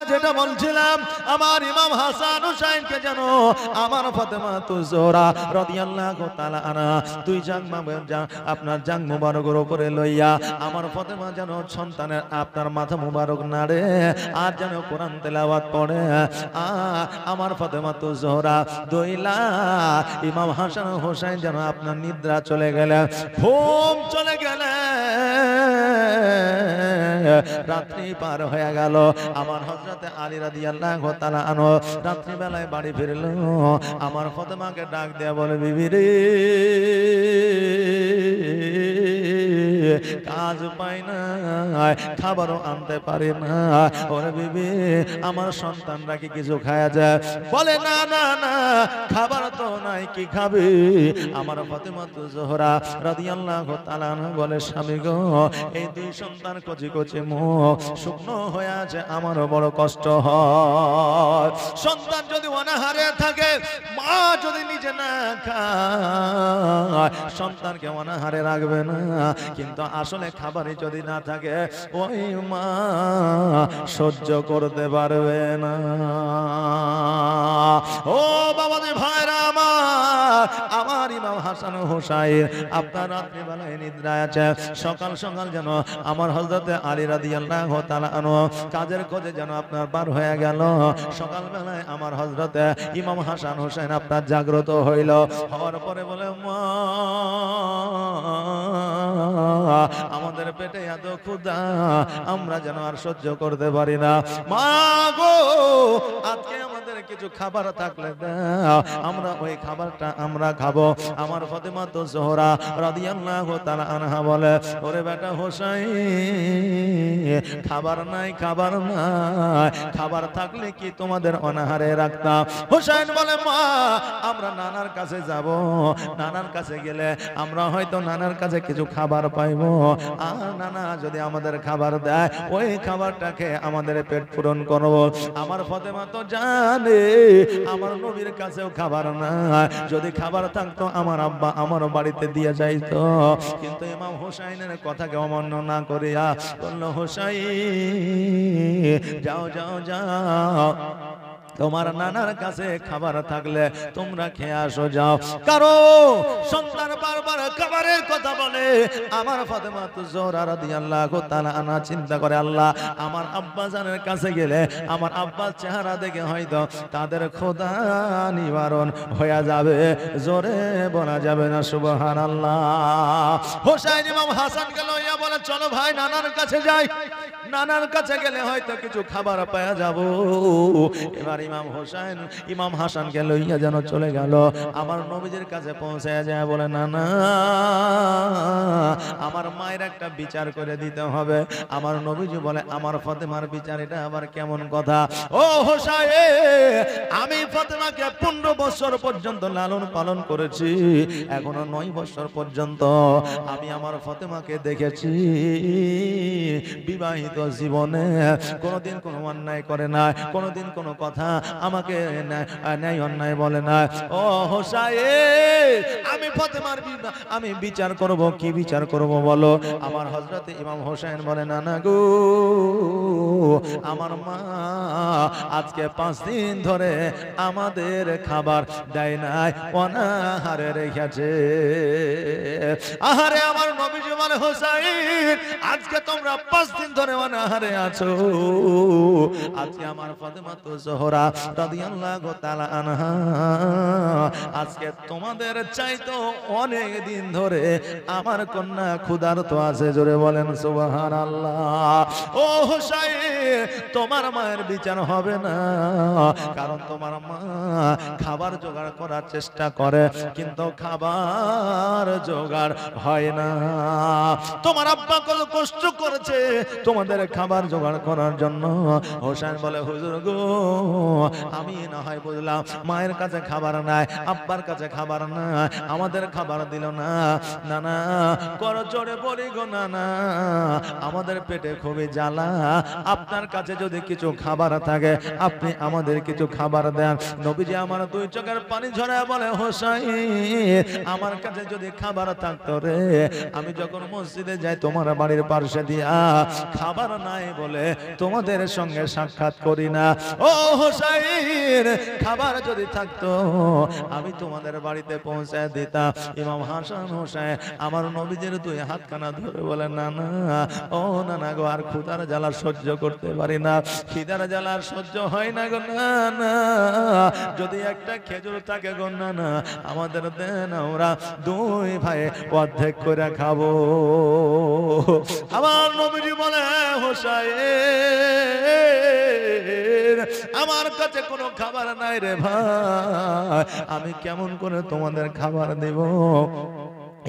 যেটা বলছিলাম আমার ইমাম হাসান হুসাইনকে যেন আমার ফাতেমা তুজোরা রাদিয়াল্লাহু তাআলা আনহা দুই জাং আপনার জাং মুবারকের উপরে লইয়া আমার ফাতেমা যেন সন্তানের আপনার মাথা মুবারক নাড়ে আর যেন কোরআন তেলাওয়াত পড়ে আমার ফাতেমা তুজোরা দইলা ইমাম হাসান হুসাইন যেন আপনার নিদ্রা চলে গেলে ঘুম চলে গেলে রাত্রি পার হয়ে গেল আমার হযরতে আলী রাদিয়াল্লাহু তাআলা আনহু রাত্রি বেলায় বাড়ি ফিরল আমার ফাতেমাকে ডাক দেয়া বলে বিবি রে কাজ পাই না খাবারও আনতে পারি না ওরে বিবি আমার সন্তানরা কি কিছু খায়া যায় বলে না না না খাবার তো নাই কি খাবে আমার ফাতেমা জোহরা রাদিয়াল্লাহু তাআলা আনহা বলে স্বামী গো এই দুই সন্তান কচি কচি মুখ শুকনো হয়ে আছে আমারও বড় কষ্ট হয় সন্তান যদি অনাহারে থাকে মা যদি নিজে না খায় সন্তানকে অনাহারে রাখবে না কিন্তু আসলে খাবারই যদি না থাকে ওই মা সহ্য করতে পারবে না ও বাবাজি ভাইরা আমার ইমাম হাসান হুসাইন আপনার রাত্রি বেলায় নিদ্রায় আছে সকাল সকাল যেন আমার হযরতে আলী রাদিয়াল্লাহু তাআলা আনহু কাজের খোঁজে যেন আপনার বার হয়ে গেল সকাল বেলায় আমার হযরতে ইমাম হাসান হুসাইন আপনার জাগ্রত হইল হওয়ার পরে বলে মা আমাদের পেটে এত ক্ষুধা আমরা যেন আর সহ্য করতে পারি না মা গো আজকে আমাদের কিছু খাবার থাকলে দাও আমরা ওই খাবারটা আমরা খাবো আমার ফাতেমা তো জোহরা রাদিয়াল্লাহু তাআলা আনহা বলে ওরে বেটা হোসাইন খাবার নাই খাবার থাকলে কি তোমাদের অনাহারে রাখতাম হোসাইন বলে মা আমরা নানার কাছে যাব নানার কাছে গেলে আমরা হয়তো নানার কাছে কিছু খাবার পাইবো আর নানা যদি আমাদের খাবার দেয় ওই খাবারটাকে আমাদের পেট পূরণ করব আমার ফাতেমা তো জানে আমার নবীর কাছেও খাবার না যদি খাবার থাকতো আমার আব্বা আমার বাড়িতে দিয়ে যাইতো কিন্তু ইমাম হুসাইনের কথাকে অমান্য না করিয়া বলল হুসাইন যাও যাও যাও তোমার নানার কাছে খাবার থাকলে তোমরা খেয়ে আসো যাও কারো সন্তান বারবার খাবারের কথা বলে আমার ফাতেমা জোহরা রাদিয়াল্লাহু তাআলা আনহা চিন্তা করে আল্লাহ আমার আব্বা জানের কাছে গেলে আমার আব্বার চেহারা দেখে হয়তো তাদের ক্ষুধা নিবারণ হয়ে যাবে জোরে বলা যাবে না সুবহানাল্লাহ হোসেন ইমাম হাসানকে লইয়া বলে চলো ভাই নানার কাছে যাই নানার কাছে গেলে হয়তো কিছু খাবার পাওয়া যাব এবার ইমাম হাসানকে লইয়া যেন চলে গেল আমার নবীজির কাছে পৌঁছে যায় বলে নানা আমার মায়ের একটা বিচার করে দিতে হবে আমার নবীজি বলে আমার ফাতেমার বিচার এটা আবার কেমন কথা ও হোসাইন আমি ফাতেমাকে 15 বছর পর্যন্ত লালন পালন করেছি এখনো 9 বছর পর্যন্ত আমি আমার ফাতেমাকে দেখেছি বিবাহিত জীবনে কোনোদিন কোনো অন্যায় করে না কোনোদিন কোনো কথা আমাকে ন্যায় অন্যায় বলে না ও হোসাইন আমি ফাতেমার আমি বিচার করব কি বিচার করব বলো আমার হযরতে ইমাম হোসেন বলে নানা গো আমার মা আজকে 5 দিন ধরে আমাদের খাবার দেয় নাই অনাহারে রেখেছে আহারে আমার নবীজি বলে হোসাইন আজকে তোমরা 5 দিন ধরে অনাহারে আছো আজকে আমার ফাতেমা তো জোহরা রাদিয়াল্লাহু তাআলা আনহা আজকে তোমাদের চাইতো অনেক দিন ধরে আমার কন্যা ক্ষুধার্ত আছে জোরে বলেন সুবহানাল্লাহ ও হোসাইন তোমার মায়ের বিচার হবে না কারণ তোমার মা খাবার জোগাড় করার চেষ্টা করে কিন্তু খাবার জোগাড় হয় না তোমার আব্বা কত কষ্ট করেছে তোমাদের খাবার জোগাড় করার জন্য হোসেন বলে হুজুর গো আমি না হয় বুঝলাম মায়ের কাছে খাবার নাই, আব্বার কাছে খাবার নাই, আমাদের খাবার দিল না। না না, করজোড়ে বলি গো না না, আমাদের পেটে খুবই জ্বালা, আপনার কাছে যদি কিছু খাবার থাকে আপনি আমাদের কিছু খাবার দেন। নবীজি আমার দুই চোখের পানি ঝরায় বলে, হোসাইন আমার কাছে যদি খাবার থাকতো রে, আমি যখন মসজিদে যাই তোমার বাড়ির পাশে দিয়া খাবার নাই বলে তোমাদের সঙ্গে সাক্ষাৎ করি না। ও হোসাইন খাবার যদি থাকতো আমি তোমাদের বাড়িতে পৌঁছায় দিতাম। ইমাম হাসান হোসেন আমার নবীজির দুই হাতখানা ধরে বলে, না না, ও না না গো, আর ক্ষুধার জ্বালা সহ্য করতে পারি না, খিদার জ্বালা সহ্য হয় না গো, না না, যদি একটা খেজুর থাকে গো না না আমাদের দেন, আমরা দুই ভাই অর্ধেক করে খাবো। আমার নবীজি বলে, হোসাইন আমার কাছে কোনো খাবার নাই রে ভাই, আমি কেমন করে তোমাদের খাবার দেব?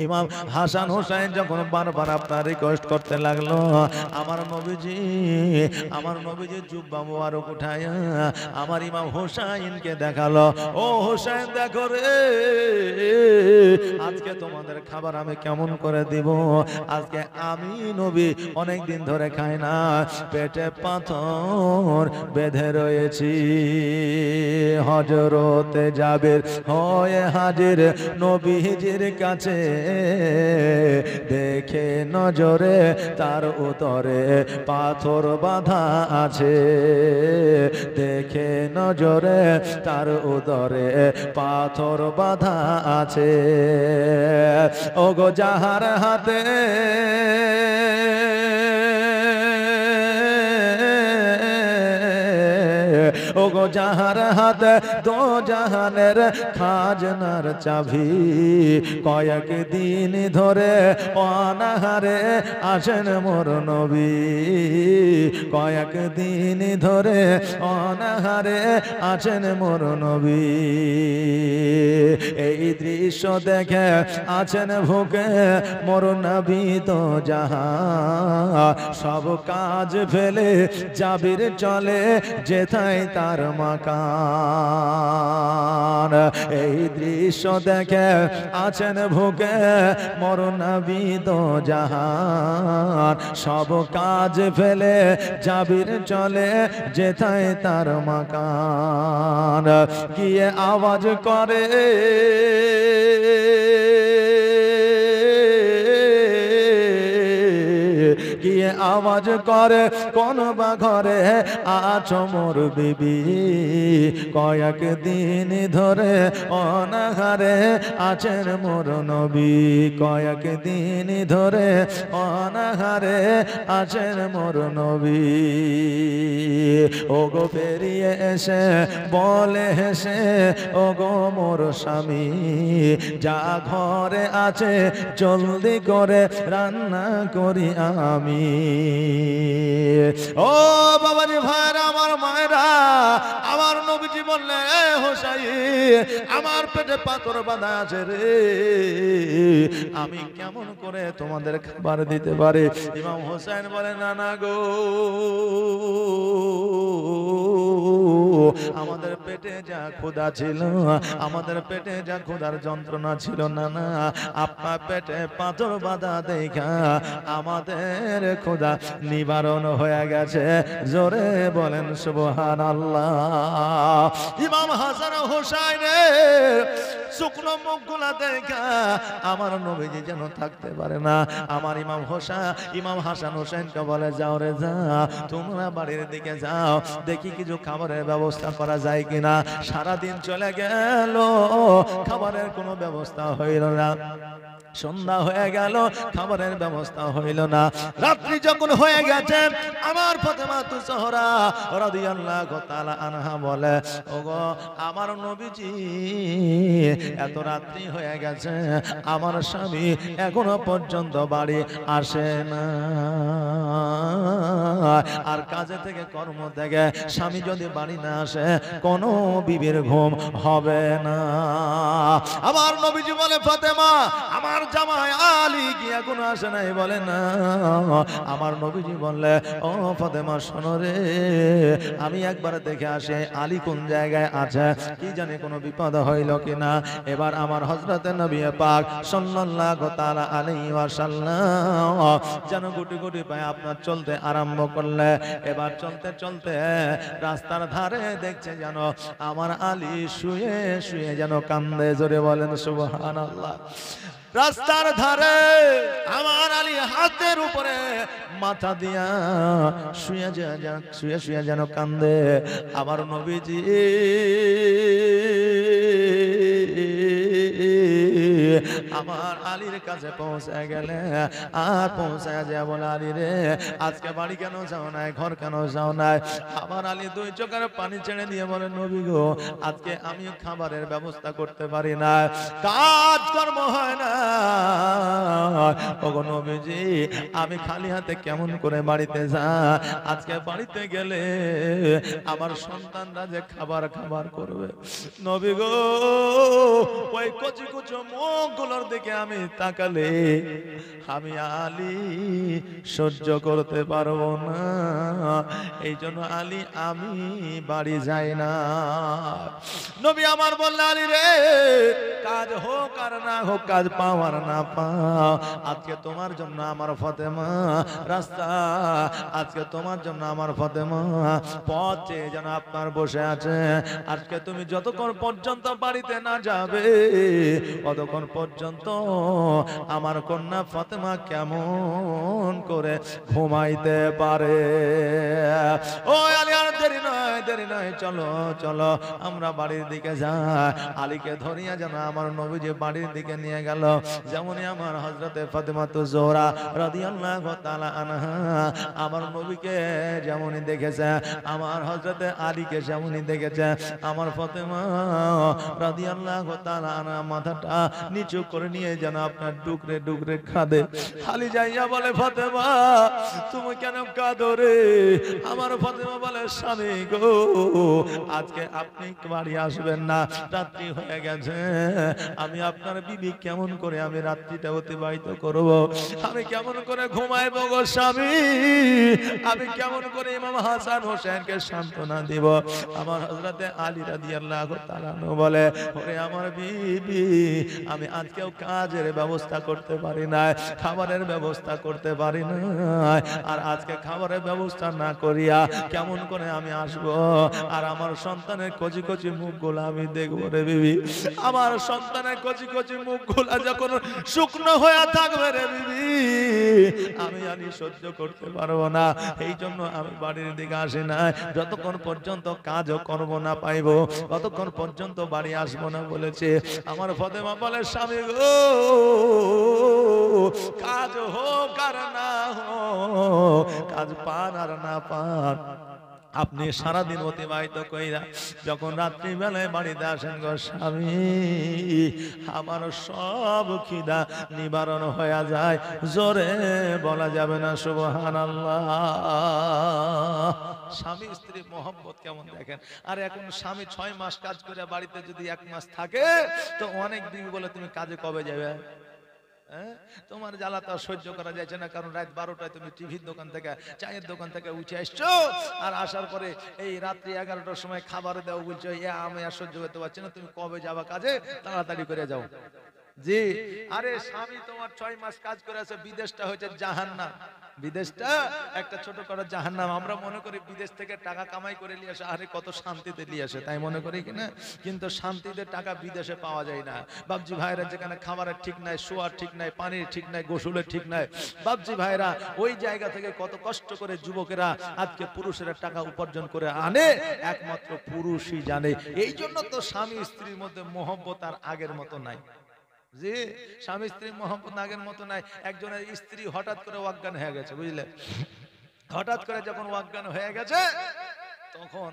ইমাম হাসান হোসেন যখন বারবার আপনার রিকোয়েস্ট করতে লাগলো, আমার নবীজি জুব্বা মুবারক উঠায়া আমার ইমাম হোসেনকে দেখালো, ও হোসেন দেখো রে, আজকে তোমাদের খাবার আমি কেমন করে দিব? আজকে আমি নবী অনেক দিন ধরে খাই না, পেটে পাথর বেঁধে রয়েছি। হযরতে জাবের হয়ে হাজির নবীজির কাছে, দেখে নজরে তার উদরে পাথর বাঁধা আছে, দেখে নজরে তার উদরে পাথর বাঁধা আছে। ওগো যাহার হাতে ওগো যাহার হাতে দো জাহানের খাজনার চাবি, কয়েক দিন ধরে অনাহারে আসেন মোর নবী, কয়েক দিন ধরে অনাহারে আসেন মোর নবী। এই দৃশ্য দেখে আছেন ভুকে মোর নবী তো যাহা, সব কাজ ফেলে জাবির চলে যেথায় তার মাকান। এই দৃশ্য দেখে আছেন ভুকে মোর নবী তো জাহান, সব কাজ ফেলে জাবির চলে যেথায় তার মাকান। গিয়ে আওয়াজ করে গিয়ে আওয়াজ করে কোন বা ঘরে আছো মোর বিবি, কয়েক দিন ধরে অনাহারে আছেন মোর নবী, কয়েক দিন ধরে অনাহারে আছেন মোর নবী। ওগো পেরিয়ে এসে বলে হেসে, ওগো মোর স্বামী যা ঘরে আছে জলদি করে রান্না করি আমি। ও বাবাজি ভাইরা, আমার মায়েরা, আমার নবীজি বললেন, হোসাইন আমার পেটে পাথর বাঁধা আছে রে, আমি কেমন করে তোমাদের খাবার দিতে পারি? ইমাম হোসেন বলে, না না গো, আমাদের পেটে যা ক্ষুধা ছিল, আমাদের পেটে যা ক্ষুধার যন্ত্রণা ছিল, না না আপনার পেটে পাথর বাঁধা দেখা আমাদের ক্ষুধা নিবারণ হয়ে গেছে। জোরে বলেন সুবহানাল্লাহ। ইমাম হাসান হোসাইনের শুকনো মুখগুলা দেখা আমার নবীজি যেন থাকতে পারে না। আমার ইমাম হাসান হোসেনকে বলে, যাও রে যা, তোমরা বাড়ির দিকে যাও, দেখি কিছু খাবারের ব্যবস্থা করা যায় কিনা। সারাদিন চলে গেল, খাবারের কোনো ব্যবস্থা হইল না। সন্ধ্যা হয়ে গেল, খাবারের ব্যবস্থা হইল না। রাত্রি যখন হয়ে গেছে, আমার ফাতেমা তুজহরা রাদিয়াল্লাহু তাআলা আনহা বলে, ওগো আমার নবীজি এত রাত্রি হয়ে গেছে, আমার স্বামী এখনো পর্যন্ত বাড়ি আসে না। আর কাজে থেকে কর্ম থেকে স্বামী যদি বাড়ি না আসে, কোনো বিবির ঘুম হবে না। আমার নবীজি বলে, ফাতেমা আমার আমার জামাই আলী কি এখনো আসে নাই? বলে না। আমার নবীজি বললে, ও ফাতেমা শোনো রে, আমি একবার দেখে আসে আলী কোন জায়গায় আছে, কি জানি কোনো বিপদ হইল কিনা। এবার আমার হযরতে নবী পাক সাল্লাল্লাহু তাআলা আলাইহি ওয়াসাল্লাম যেন গুটি গুটি পায়ে আপনার চলতে আরম্ভ করলে। এবার চলতে চলতে রাস্তার ধারে দেখছে যেন আমার আলী শুয়ে শুয়ে যেন কান্দে। জোরে বলেন সুবহানাল্লাহ। রাস্তার ধারে আমার আলী হাতের উপরে মাথা দিয়া শুয়ে শুয়ে শুয়ে যেন কান্দে। আমার নবীজি আমার আলীর কাছে পৌঁছে গেলে, আর পৌঁছায় যায় বলে, আলী রে আজকে বাড়ি কেন যাও নাই, ঘর কেন যাও নাই? আমার আলী দুই চোখের পানি ছেড়ে দিয়ে বলে, নবী গো আজকে আমি খাবারের ব্যবস্থা করতে পারি না, কাজ কর্ম হয় না। ওগো নবীজি আমি খালি হাতে কেমন করে বাড়িতে যা? আজকে বাড়িতে গেলে আমার সন্তানরা যে খাবার খাবার করবে। নবী গো ওই কচি কুচো মুখগুলোর দিকে আমি তাকালে আমি আলী সহ্য করতে পারবো না। এই জন্য আলী আমি বাড়ি যাই না। নবী আমার বললেন, আলী রে কাজ হোক আর না হোক, কাজ পাও আর না পাও, আজকে তোমার জন্য আমার ফাতেমা রাস্তা, আজকে তোমার জন্য আমার ফাতেমা পথে যেন আপনার বসে আছে। আজকে তুমি যতক্ষণ পর্যন্ত বাড়িতে না যাবে ততক্ষণ পর্যন্ত আমার কন্যা ফাতেমা কেমন করে ঘুমাইতে পারে? ও আলী আর দেরি নয়, দেরি নয়, চলো চলো আমরা বাড়ির দিকে যাই। আলীকে ধরিয়া যেন আমার নবীজি বাড়ির দিকে নিয়ে গেল। যেমনই আমার হযরতে ফাতেমাতুজ জোহরা রাদিয়াল্লাহু তাআলা আনহা আমার নবীকে যেমনই দেখেছে, আমার হযরতে আলীকে যেমনই দেখেছে, আমার ফাতেমা রাদিয়াল্লাহু তাআলা আনহা মাথাটা নিচু করে নিয়ে যেন আপনার ডুকরে ডুকরে কাঁদে। আলী যাইয়া বলে, ফাতেমা তুমি কেন কাঁদো রে? আমার ফাতেমা বলে, স্বামী গো আজকে আপনি বাড়ি আসবেন না, রাত্রি হয়ে গেছে, আমি আপনার বিবি কেমন করে আমি রাত্রিটা অতিবাহিত করব? আমি কেমন করে ঘুমাইবো গো স্বামী? আমি কেমন করে ইমাম হাসান হোসেনকে সান্ত্বনা দিব? আমার হযরতে আলী রাদিয়াল্লাহু তাআলা বলে, ওরে আমার বিবি আমি আজকেও কাজের ব্যবস্থা করতে পারি না, খাবারের ব্যবস্থা করতে পারি না, আর আজকে খাবারের ব্যবস্থা না করিয়া কেমন করে আমি আসব? আর আমার সন্তানের কচি কচি মুখগুলো আমি দেখবো রে বিবি। আমার সন্তানের কচি কচি মুখগুলা যখন শুকনো হয়ে থাকবে রে বিবি, আমি আনি সহ্য করতে পারবো না। এই জন্য আমি বাড়ির দিকে আসি না, যতক্ষণ পর্যন্ত কাজও করবো না পাইবো ততক্ষণ পর্যন্ত বাড়ি আসবো না বলেছে। আমার ফাতেমা বলে, স্বামী গো কাজ হোক আর না হোক, কাজ পান আর না পান, আপনি সারাদিন অতিবাহিত কইরা যখন রাত্রি বেলায় বাড়িতে আসেন গো স্বামী, আমার সব খিদা নিবারণ হয়ে যায়, জোরে বলা যাবে না সুবহানাল্লাহ। স্বামী স্ত্রী মহব্বত কেমন দেখেন। আর এখন স্বামী 6 মাস কাজ করে বাড়িতে যদি 1 মাস থাকে, তো অনেক বিবি বলে তুমি কাজে কবে যাবে? তোমার জ্বালা তো সহ্য করা যাচ্ছে না, কারণ রাত 12টায় তুমি টিভির দোকান থেকে, চায়ের দোকান থেকে উঠে আসছো, আর আসার পরে এই রাত্রি 11টার সময় খাবার দেওয়া বলছো, আমি আর সহ্য করতে পারছি না, তুমি কবে যাবা কাজে, তাড়াতাড়ি করে যাও। জি, আরে স্বামী তোমার 6 মাস কাজ করে আছে, বিদেশটা হয়েছে জাহান্নাম, বিদেশটা একটা ছোট করে জাহান্নাম। আমরা মনে করি বিদেশ থেকে টাকা কামাই করে নিয়ে আসে, আরে কত শান্তিতে নিয়ে আসে, তাই মনে করি কিনা? কিন্তু শান্তিতে টাকা বিদেশে পাওয়া যায় না বাবজি ভাইরা। যেখানে খাবারের ঠিক নাই, শোয়ার ঠিক নাই, পানির ঠিক নাই, গোসলের ঠিক নাই, বাবজি ভাইরা ওই জায়গা থেকে কত কষ্ট করে যুবকেরা আজকে পুরুষেরা টাকা উপার্জন করে আনে, একমাত্র পুরুষই জানে। এই জন্য তো স্বামী স্ত্রীর মধ্যে মহব্বত আর আগের মতো নাই। জি, স্বামী স্ত্রীর মহব্বত আগের মতো নাই। একজনের স্ত্রী হঠাৎ করে অজ্ঞান হয়ে গেছে, বুঝলে? হঠাৎ করে যখন অজ্ঞান হয়ে গেছে, তখন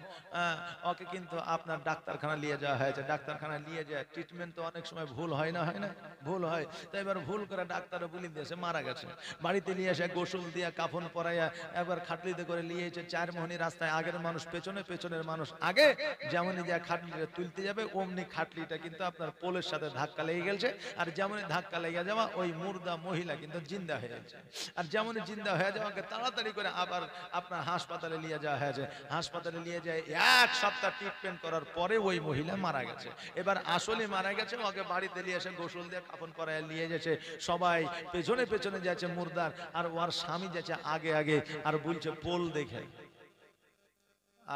ওকে কিন্তু আপনার ডাক্তারখানা নিয়ে যাওয়া হয়েছে। ডাক্তারখানা নিয়ে যায়, ট্রিটমেন্ট তো অনেক সময় ভুল হয় না, হয় না, ভুল হয়। তো এবার ভুল করে ডাক্তারও বলে দিয়েছে মারা গেছে। বাড়িতে নিয়ে এসে গোসল দিয়া কাফন পরাইয়া একবার খাটলিতে করে নিয়ে এসে 4 মোহনী রাস্তায়, আগের মানুষ পেছনে, পেছনের মানুষ আগে, যেমনই যা খাটলিটা তুলতে যাবে অমনি খাটলিটা কিন্তু আপনার পোলের সাথে ধাক্কা লেগে গেছে। আর যেমনই ধাক্কা লেগে যাওয়া ওই মুর্দা মহিলা কিন্তু জিন্দা হয়ে গেছে। আর যেমনই জিন্দা হয়ে যাওয়াকে তাড়াতাড়ি করে আবার আপনার হাসপাতালে নিয়ে যাওয়া হয়েছে। হাসপাতালে নিয়ে যায় 1 সপ্তাহ ট্রিটমেন্ট করার পরে ওই মহিলা মারা গেছে। এবার আসলে মারা গেছে, ওকে বাড়িতে নিয়ে এসে গোসল দিয়ে কাফন পরায় নিয়ে গেছে। সবাই পেছনে পেছনে যাচ্ছে মুর্দার, আর ওর স্বামী যাচ্ছে আগে আগে, আর বলছে পোল দেখে,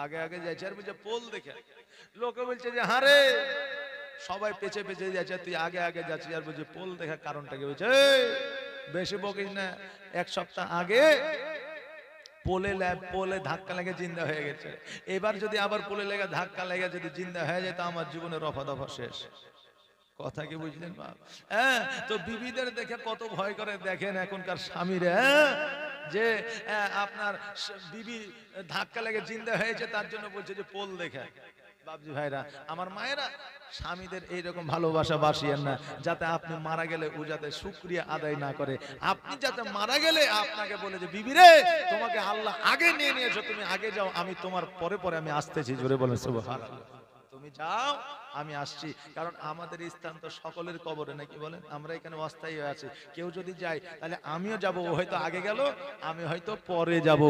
আগে আগে যাচ্ছে আর বলছে পোল দেখে। লোকে বলছে যে হারে, সবাই পেছে পেছে যাচ্ছে, তুই আগে আগে যাচ্ছিস আর বলছে পোল দেখা। কারণটাকে বলছে বেশি বকিস না, 1 সপ্তাহ আগে পোলে ধাক্কা লেগে জিন্দা হয়ে গেছে। এবার যদি আবার পোলে লেগে ধাক্কা লেগে যদি জিন্দা হয়ে যায়, তো আমার জীবনের রফা দফা শেষ। কথা কি বুঝলেন বাপ? হ্যাঁ, তো বিবিদের দেখে কত ভয় করে দেখেন এখনকার স্বামীরা, যে আপনার বিবি ধাক্কা লেগে জিন্দা হয়েছে, তার জন্য বলছে যে পোল দেখে। বাবজি ভাইরা, আমার মায়েরা, স্বামীদের এইরকম ভালোবাসা বাসিয়েন না, যাতে আপনি মারা গেলে ও যাতে শুকরিয়া আদায় না করে। আপনি যাতে মারা গেলে আপনাকে বলে যে বিবি রে, তোমাকে আল্লাহ আগে নিয়ে নিয়েছো, তুমি আগে যাও, আমি তোমার পরে পরে আমি আসতেছি। জোরে বলেন সুবহানাল্লাহ। তুমি যাও, আমি আসছি। কারণ আমাদের স্থান তো সকলের কবরে, নাকি বলেন? আমরা এখানে অস্থায়ী হয়ে আছি। কেউ যদি যায় তাহলে আমিও যাব, ও হয়তো আগে গেল, আমি হয়তো পরে যাব।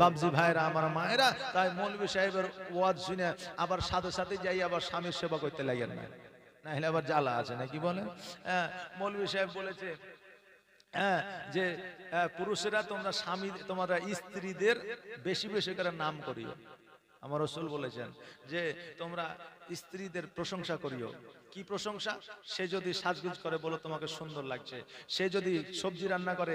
বাবজি ভাইরা, আমার মায়েরা, তাই মৌলভী সাহেবের ওয়াজ শুনে আবার সাথে সাথে যাই আবার স্বামীর সেবা করতে লাগেন না, না হলে আবার জ্বালা আছে, নাকি বলেন? মৌলভী সাহেব বলেছে যে পুরুষেরা তোমরা স্বামী, তোমরা স্ত্রীদের বেশি বেশি করে নাম করিও। আমার রাসূল বলেছেন যে তোমরা স্ত্রীদের প্রশংসা করিও। কি প্রশংসা? সে যদি সাজগুজ করে, বলো তোমাকে সুন্দর লাগছে। সে যদি সবজি রান্না করে,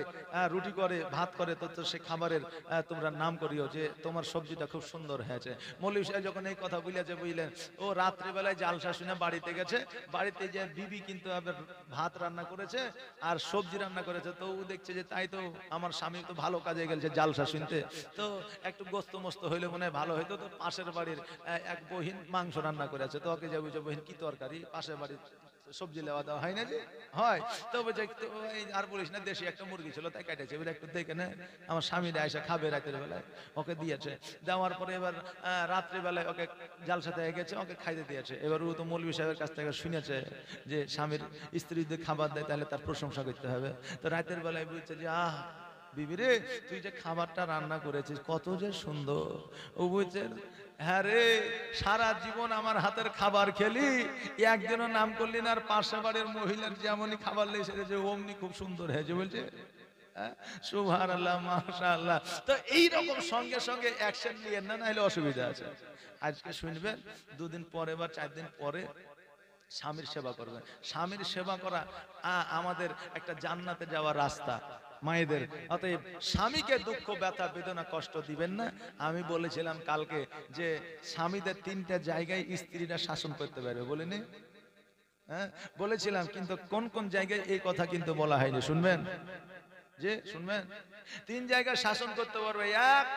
রুটি করে, ভাত করে, তো সে খাবারের তোমরা নাম করিও যে তোমার সবজিটা খুব সুন্দর হয়েছে। মৌলভী সাহেব যখন এই কথা বলেছে, বুঝলেন, ও রাত্রিবেলায় জালসা শুনে বাড়িতে গেছে। বাড়িতে যে বিবি কিন্তু আবার ভাত রান্না করেছে আর সবজি রান্না করেছে, তো ও দেখছে যে তাই তো, আমার স্বামী তো ভালো কাজে গেছে জালসা শুনতে, তো একটু গোস্ত মস্ত হইলে মনে হয় ভালো হইতো। তো পাশের বাড়ির এক বহিন মাংস রান্না করেছে, তো ওকে যাবো যে বহিন কি তরকারি, পাশের বাড়ির সবজি লেওয়া দেওয়া হয় না যে হয়, তো বলছে আর বলিস না, দেশি একটা মুরগি ছিল তাই কাটেছে, এবার একটু দেখে না, আমার স্বামীরা এসে খাবে রাতের বেলায়, ওকে দিয়েছে। দেওয়ার পরে এবার রাত্রিবেলায় ওকে জালসাতে গেছে, ওকে খাইতে দিয়েছে। এবার ও তো মৌলভী সাহেবের কাছ থেকে শুনেছে যে স্বামীর স্ত্রী যদি খাবার দেয় তাহলে তার প্রশংসা করতে হবে। তো রাতের বেলায় বলছে যে বিবি রে, তুই যে খাবারটা রান্না করেছিস কত যে সুন্দর। ও বলছে হ্যাঁ রে, সারা জীবন আমার হাতের খাবার খেলি, একদিনও নাম করলি না, আর পাশে বাড়ির মহিলার যেমনই খাবার লেগেছে যে অমনি খুব সুন্দর হয়েছে। বলছে সুবহানাল্লাহ, মাশাআল্লাহ। তো এইরকম সঙ্গে সঙ্গে অ্যাকশন নিয়ে না, নাহলে অসুবিধা আছে। আজকে শুনবেন, 2 দিন পরে বা 4 দিন পরে স্বামীর সেবা করবেন। স্বামীর সেবা করা আমাদের একটা জান্নাতে যাওয়ার রাস্তা মায়েদের। অতএব স্বামীকে দুঃখ, ব্যথা, বেদনা, কষ্ট দিবেন না। আমি বলেছিলাম কালকে যে স্বামীদের 3টা জায়গায় স্ত্রীরা শাসন করতে পারবে, বলিনি? হ্যাঁ বলেছিলাম, কিন্তু কোন কোন জায়গায় এই কথা কিন্তু বলা হয়নি। শুনবেন, যে শুনবেন, 3 জায়গায় শাসন করতে পারবে। এক,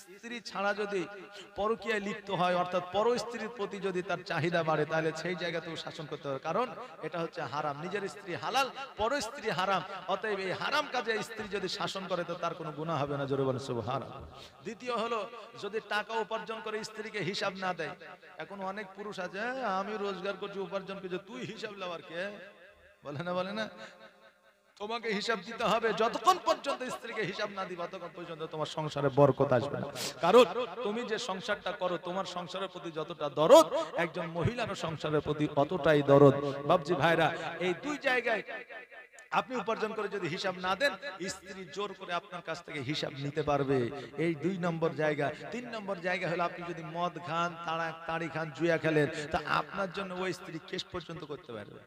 স্ত্রী ছাড়া যদি পরকীয়ায় লিপ্ত হয়, অর্থাৎ পর স্ত্রীর প্রতি যদি তার চাহিদা বাড়ে, তাহলে সেই জায়গাতেও শাসন করতে হবে। কারণ এটা হচ্ছে হারাম। নিজের স্ত্রী হালাল, পর স্ত্রী হারাম। অতএব এই হারাম কাজে স্ত্রী যদি শাসন করে তো তার কোনো গুনাহ হবে না। জোরে বলেন সুবহানাল্লাহ। দ্বিতীয় হলো, যদি টাকা উপার্জন করে স্ত্রীকে হিসাব না দেয়। এখন অনেক পুরুষ আছে, আমি রোজগার করছি, উপার্জন করছি, তুই হিসাব নেওয়ার কে? বলে না, বলে না, তোমাকে হিসাব দিতে হবে। যতক্ষণ পর্যন্ত স্ত্রীকে হিসাব না দিবা, ততক্ষণ পর্যন্ত তোমার সংসারে বরকত আসবে না। কারণ তুমি যে সংসারটা করো, তোমার সংসারের প্রতি যতটা দরদ, একজন মহিলার সংসারের প্রতি অতটাই দরদ। বাবজি ভাইরা, এই 2 জায়গায় আপনি উপার্জন করে যদি হিসাব না দেন, স্ত্রী জোর করে আপনার কাছ থেকে হিসাব নিতে পারবে। এই 2 নম্বর জায়গা। 3 নম্বর জায়গা হলো, আপনি যদি মদ খান, তাড়ি খান, জুয়া খেলেন, তা আপনার জন্য ওই স্ত্রী কেস পর্যন্ত করতে পারবে।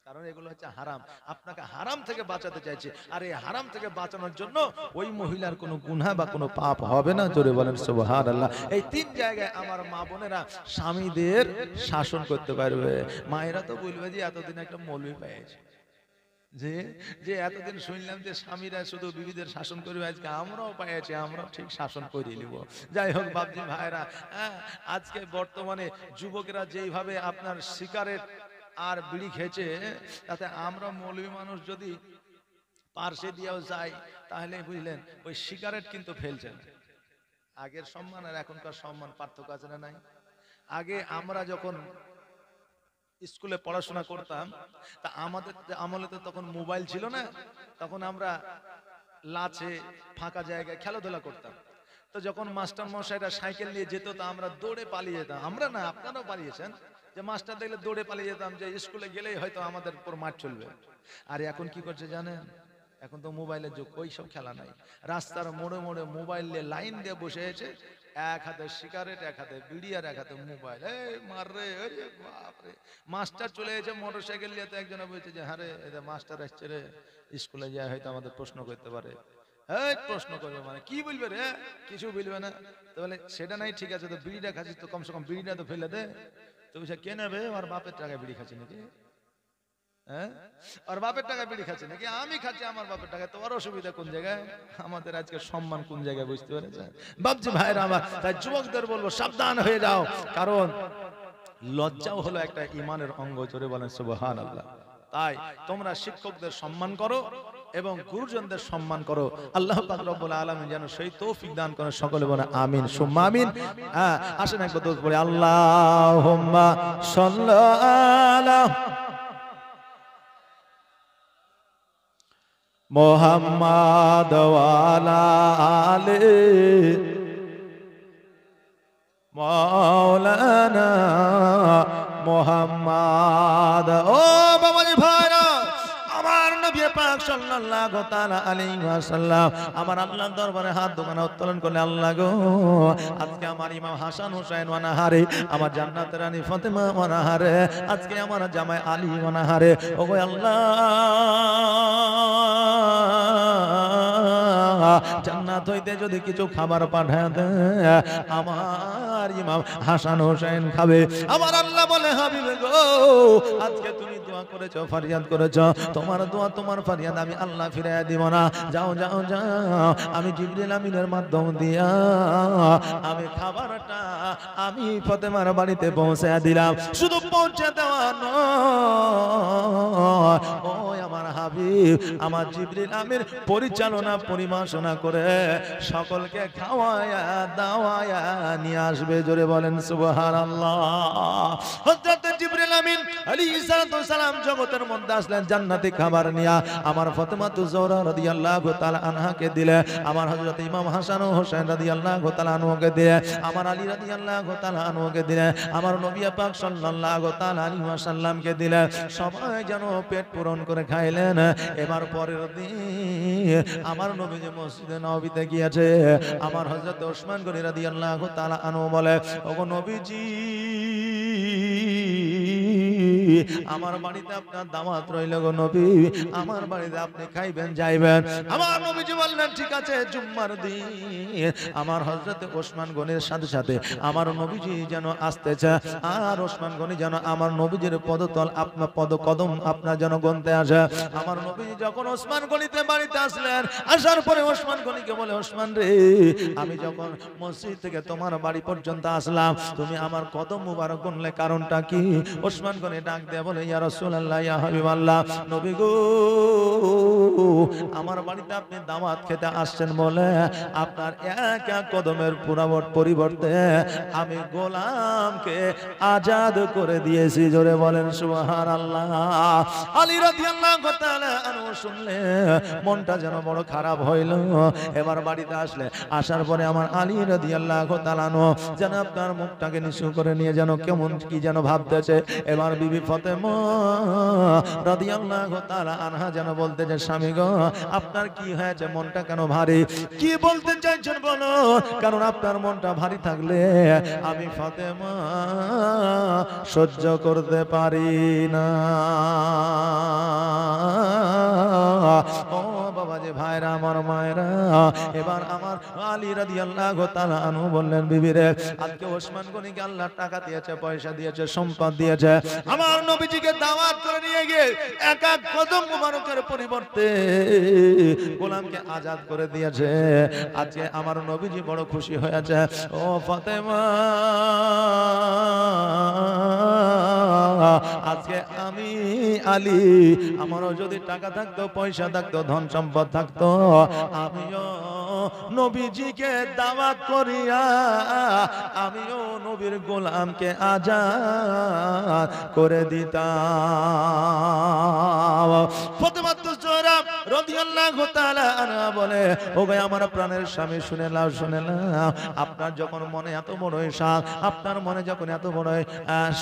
কারণ এগুলো হচ্ছে হারাম। আপনাকে হারাম থেকে বাঁচাতে চাইছে, আর এই হারাম থেকে বাঁচানোর জন্য ওই মহিলার কোনো গুনাহ বা কোনো পাপ হবে না। জোরে বলেন সুবহানাল্লাহ। এই 3 জায়গায় আমার মা বোনেরা স্বামীদের শাসন করতে পারবে। মায়েরা তো বলবে যে এতদিন একটা মৌলবি পেয়েছে, যে যে এতদিন শুনলাম যে স্বামীরা শুধু বিবিদের শাসন করবে, আজকে আমরাও পাইছি, আমরাও ঠিক শাসন করে নিব। যাই হোক বাপজি ভাইরা, আজকে বর্তমানে যুবকেরা যেইভাবে আপনার সিগারেট আর বিড়ি খেয়েছে, তাতে আমরা মৌলবী মানুষ যদি পার্শ্বে দিয়েও যাই তাহলে বুঝলেন ওই সিগারেট কিন্তু ফেলছে না। আগের সম্মান আর এখনকার সম্মান পার্থক্য আছে না নাই? আগে আমরা যখন স্কুলে পড়াশোনা করতাম, তা আমাদের আমলে তো তখন মোবাইল ছিল না, তখন আমরা লাচে ফাঁকা জায়গায় খেলাধুলা করতাম। তো যখন মাস্টার মশাইরা সাইকেল নিয়ে যেত, তা আমরা দৌড়ে পালিয়ে যেতাম। আমরা না, আপনারাও পালিয়েছেন, যে মাস্টার দেখলে দৌড়ে পালিয়ে যেতাম, যে স্কুলে গেলেই হয়তো আমাদের উপর মাঠ চলবে। আর এখন কি করছে জানেন? এখন তো মোবাইলের যুগ, ওই সব খেলা নাই। রাস্তার মোড়ে মোড়ে মোবাইল নিয়ে লাইন দিয়ে বসে আছে, এক হাতে সিগারেট, এক হাতে বিড়ি, আর এক হাতে মোবাইল। এই মার রে, বাপরে। মাস্টার চলে এসে মোটরসাইকেল নিয়ে, তো একজনে বলছে যে হ্যাঁ রে, এটা মাস্টার আসছে রে, স্কুলে যায় হয়তো আমাদের প্রশ্ন করতে পারে। এই প্রশ্ন করবে মানে কি বলবে রে? কিছু বলবে না। তো বলে সেটা নাই, ঠিক আছে, তো বিড়িটা খাচ্ছিস তো কমসে কম বিড়িটা তো ফেলে দে। তো বলছে কে নেবে? আর বাপের টাকায় বিড়ি খাচ্ছি নাকি? হ্যাঁ, আর বাপের টাকায় বিড়ি খাচ্ছি নাকি? আমি খাচ্ছি আমার বাপের টাকায়, তোমার অসুবিধা কোন জায়গায়? আমাদের আজকে সম্মান কোন জায়গায়, বুঝতে পেরেছেন বাপজি ভাইরা আমার? তাই যুবকদের বলবো সাবধান হয়ে যাও, কারণ লজ্জাও হলো একটা ঈমানের অঙ্গ। জোরে বলেন সুবহানাল্লাহ। তাই তোমরা শিক্ষকদের সম্মান করো এবং গুরুজনদের সম্মান করো। আল্লাহ পাক রব্বুল আলামিন যেন সেই তৌফিক দান করেন। সকলে বলে আমিন সুম্মা আমিন। আসেন একবার দোয়া পড়ি, আল্লাহুম্মা সাল্লি আলা মুহাম্মাদ ওয়া আলা আলি মাওলানা মুহাম্মাদ। ও বাবাজি ভাইরা, আমার নবী পাক সাল্লাল্লাহু তাআলা আলাইহি ওয়াসাল্লাম আমার আল্লাহর দরবারে হাত দুখানা উত্তোলন করলে, আল্লাহ গো, আজকে আমার ইমাম হাসান হুসাইন ওয়ানাহারে, আমার জান্নাতের রানী ফাতেমা ওয়ানাহারে, আজকে আমার জামাই আলী ওয়ানাহারে, ওগো আল্লাহ, জান্নাত হইতে যদি কিছু খাবার পাঠায় দে, আমার ইমাম হাসান হোসেন খাবে। আমার আল্লাহ বলে, হাবিব গো, আজকে তুমি দোয়া করেছো, ফরিয়াদ করেছো, তোমার দোয়া তোমার ফরিয়াদ আমি আল্লাহ ফিরাইয়া দিব না। যাও যাও যাও, আমি জিবরিল আমিনের মাধ্যম দিয়া আমি খাবারটা আমি ফাতেমার বাড়িতে পৌঁছায়া দিলাম। শুধু পৌঁছে দেওয়া নয়, ও আমার হাবিব, আমার জিবরিল আমির পরিচালনা পরিমাশনা করে সকলকে খাওয়ায়া দাওয়ায়া নিয়ে আসবে। জোরে বলেন সুবহানাল্লাহ। হযরত জিবরিল আমিন আলাইহিস সালাম জগতের মধ্যে আসলেন জান্নাতি খাবার নিয়া, আমার ফাতেমাতু জোহরা রাদিয়াল্লাহু তাআলা আনহাকে দিলে, আমার হযরত ইমাম হাসান ও হোসেন রাদিয়াল্লাহু তাআলা আনহুকে দিলে, আমার আলী রাদিয়াল্লাহু তাআলা আনহুকে দিলে, আমার নবী পাক সাল্লাল্লাহু তাআলা আলাইহি ওয়াসাল্লামকে দিলে। সবাই যেন পেট পূরণ করে খাইলেন। এবার পরের দিন আমার নবী যে মসজিদে নববীতে গিয়েছে, আমার হযরত ওসমান গনি রাদিয়াল্লাহু তাআলা আনহু বলে, ওগো নবীজি, আমার বাড়িতে আপনার দাওয়াত রইল গো নবী, আমার বাড়িতে আপনি খাইবেন যাইবেন। আমার নবীজি বললেন ঠিক আছে। জুম্মার দিন আমার হযরত ওসমান গনির সাথে সাথে আমার নবীজি যেন আসতেছে, আর ওসমান গনি যেন আমার নবীজির পদতল আপনার পদকদম আপনার যেন গন্তে আসে। আমার নবীজি যখন ওসমান গনিতে বাড়িতে আসলেন, আসার পরে ওসমান গনিকে বলে, ওসমান রে, আমি যখন মসজিদ থেকে তোমার বাড়ি পর্যন্ত আসলাম, তুমি আমার কদম মুবারক গুনলে, কারণটা কি? ওসমান গনি ডাক দিয়ে বলে, ইয়া রাসূলুল্লাহ, ইয়া হাবিবাল্লাহ, নবী গো, আমার বাড়িতে আপনি দাওয়াত খেতে আসছেন বলে আপনার এক এক কদমের পরিবর্তে আমি গোলামকে আজাদ করে দিয়েছি। জোরে বলেন সুবহানাল্লাহ। আলী রাদিয়াল্লাহু তাআলা আনহু শুনলে মনটা যেন বড় খারাপ হইল। এবার বাড়িতে আসলে, আসার পরে আমার আলী রাদিয়াল্লাহু তাআলা আনহু যেন আপনার মুখটাকে নিচু করে নিয়ে যেন কেমন কি যেন ভাবতেছে। এবার বিবি ফাতেমা রাদিয়াল্লাহু তাআলা আনহা যেন বলতেছে, স্বামী গো, আপনার কি হয়েছে? মনটা কেন ভারী? কি বলতে চাইছেন বলো, কারণ আপনার মনটা ভারী থাকলে আমি ফাতেমা সহ্য করতে পারি না। ও বাবা যে ভাইরা আমার মায়েরা, এবার আমার আলী রাদিয়াল্লাহু তাআলা আনহু বললেন, বিবি রে, আজকে ওসমান গনিকে আল্লাহ টাকা দিয়েছে, পয়সা দিয়েছে, সম্পদ দিয়েছে, আমার নবীজিকে দাওয়াত করে নিয়ে গিয়ে এক এক কদম মুবারকের পরিবর্তে গোলামকে আজাদ করে দিয়েছে। আজকে আমার নবীজি বড় খুশি হয়েছে। ও ফাতেমা, আজকে আমি আলী, আমারও যদি টাকা থাকতো, পয়সা থাকতো, ধন সম্পদ থাকতো, আমিও নবীজিকে দাওয়াত করিয়া আমিও নবীর গোলামকে আজাদ করে দিতাম। ফাতেমা জোহরা রাদিয়াল্লাহু তাআলা আনহা বলে, ও ভাই আমার প্রাণের স্বামী, শুনে নাও, শুনে নাও, আপনার যখন মনে এত বড় শখ, আপনার মনে যখন এত বড়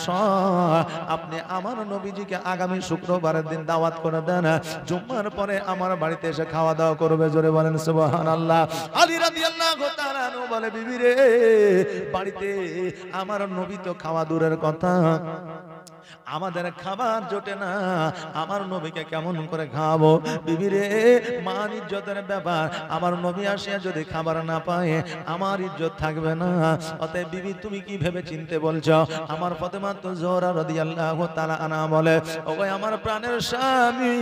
শখ, আপনি আমার নবীজিকে আগামী শুক্রবারের দিন দাওয়াত করে দেন, জুম্মার পরে আমার বাড়িতে এসে খাওয়া দাওয়া করবে। জোরে বলেন সুবহানাল্লাহ। আলী রাদিয়াল্লাহু তাআলা আনহু বলে, বিবি রে, বাড়িতে আমার নবী তো খাওয়া দূরের কথা, আমাদের খাবার জোটে না, আমার নবীকে কেমন করে খাওয়াবো? বিবি রে, মান ইজ্জতের ব্যাপার, আমার নবী আসিয়া যদি খাবার না পায় আমার ইজ্জত থাকবে না। অতএব বিবি, তুমি কি ভেবে চিনতে বলছো? আমার ফাতেমা জোহরা রাদিয়াল্লাহু তাআলা আনহা বলে, ওগো আমার প্রাণের স্বামী,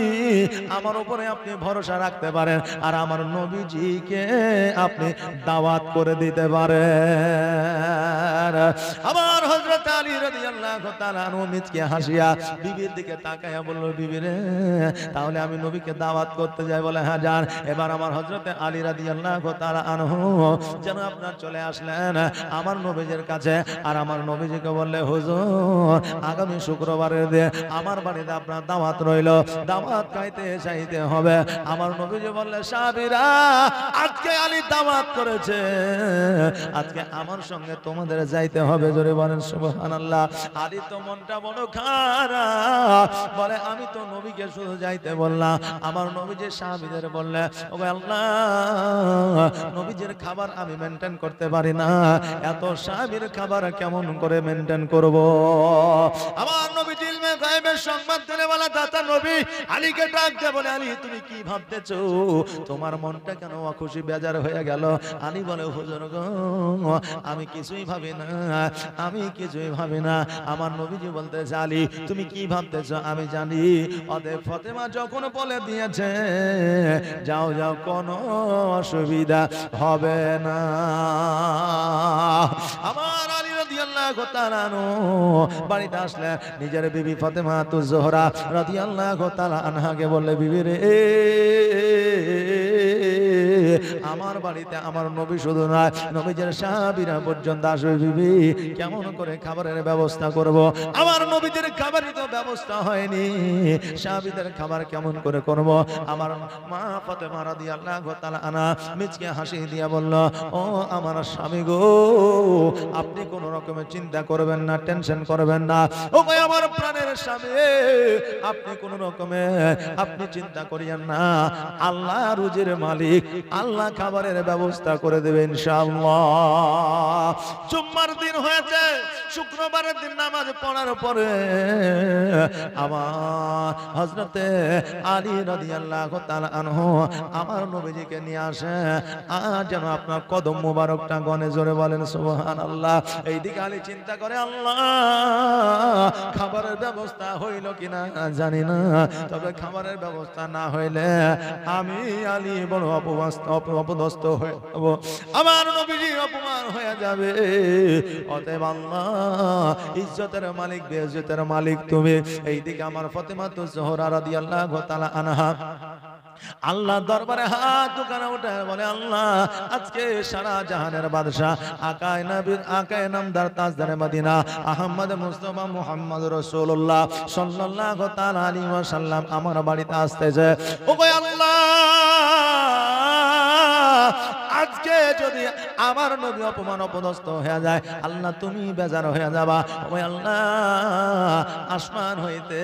আমার উপরে আপনি ভরসা রাখতে পারেন, আর আমার নবীজিকে আপনি দাওয়াত করে দিতে পারেন। আমার হযরত আলী রাদিয়াল্লাহু তাআলা আনহু মিচকে হাসিয়া বিবির দিকে তাকায়া বলল, বিবি রে, তাহলে আমি নবীকে দাওয়াত করতে যাই? বলে, হ্যাঁ যান। এবার আমার হযরতে আলী রাদিয়াল্লাহু তাআলা আনহু যেন আপনার চলে আসলেন আমার নবীজির কাছে, আর আমার নবীজিকে বললে, হুজুর, আগামী শুক্রবারের দিন আমার বাড়িতে আপনার দাওয়াত রইল, দাওয়াত খাইতে চাইতে হবে। আমার নবীজি বললে, সাহাবীরা, আজকে আলী দাওয়াত করেছে, আজকে আমার সঙ্গে তোমাদের যাইতে হবে। জোরে বলেন সুবহানাল্লাহ। আলী তো মনটা বড় খারাপ, বলে, আমি তো নবীকে শুধু যাইতে বললাম, আমার নবীজি সাহাবীদের বললে, ও আল্লাহ, নবীজির খাবার আমি মেইনটেইন করতে পারি না, এত সাহাবীর খাবার কেমন করে মেইনটেইন করব? আমার নবীজি ইলমে গায়বের সংবাদ দিলে বলা দাতা নবী আলীকে ডাক দিয়ে বলে, আলী, তুমি কি ভাবতেছো? তোমার মনটা কেন অখুশি বেজার হয়ে গেল? আলী বলে, হুজুর গো, আমি কিছুই ভাবি না, আমি কিছুই ভাবি না। আমার নবীজি বলতে, আলী, তুমি কি ভাবতেছো আমি জানি। অতএব ফাতেমা যখন বলে দিয়েছে, যাও যাও, কোনো অসুবিধা হবে না। আমার আলী রাদিয়াল্লাহু তাআলা আনহু বাড়িতে আসলে নিজের বিবি ফাতেমা জোহরা রাদিয়াল্লাহু তাআলা আনহাকে বললে, বিবি রে, আমার বাড়িতে আমার নবী শুধু নয়, নবীজের সাহাবীরা পর্যন্ত আসবে, বিবি, কেমন করে খাবারের ব্যবস্থা করব? আমার নবীদের খাবারই তো ব্যবস্থা হয়নি, সাহাবীদের খাবার কেমন করে করব? আমার মা ফাতেমা রাদিয়াল্লাহু তাআলা আনহা মিচকে হাসি দিয়া বলল, ও আমার স্বামী গো, আপনি কোন রকমের চিন্তা করবেন না, টেনশন করবেন না। ও ভাই আমার প্রাণের স্বামী, আপনি কোন রকমে আপনি চিন্তা করিয়েন না, আল্লাহ রুজির মালিক, আল্লাহ খাবারের ব্যবস্থা করে দেবে ইনশাআল্লাহ। জুম্মার দিন হয়েছে, শুক্রবারের দিন নামাজ পড়ার পরে আমার হযরতে আলী রাদিয়াল্লাহু তাআলা আনহু আমার নবীজিকে নিয়ে আসে, আর যেন আপনার কদম মুবারকটা গনে। জোরে বলেন সুবহানাল্লাহ। এইদিকে আলী চিন্তা করে, আল্লাহ, খাবারের ব্যবস্থা হইল কিনা জানি না, তবে খাবারের ব্যবস্থা না হইলে আমি আলী বড় অপদস্থ হয়ে যাব, আমার নবীজি অপমান হয়ে যাবে। অতএব আল্লাহ, ইজ্জতের মালিক, বেইজ্জতের মালিক তুমি। এইদিকে আমার ফাতেমা জোহরা রাদিয়াল্লাহু তাআলা আনহা আল্লাহ দরবারে হাত দুখানা উঠে বলে, আল্লাহ, আজকে সারা জাহানের বাদশাহ, আকায়ে নবী, আকায়ে নামদার, তাজদারে মদিনা, আহমদ মুস্তাফা মুহাম্মদ রাসূলুল্লাহ সাল্লাল্লাহু তাআলা আলাইহি ওয়াসাল্লাম আমার বাড়িতে আসতেছে। ওগো আল্লাহ, আজকে যদি আমার নবী অপমান অপদস্থ হয়ে যায়, আল্লাহ তুমি বেজার হয়ে যাবা। ওই আল্লাহ, আসমান হইতে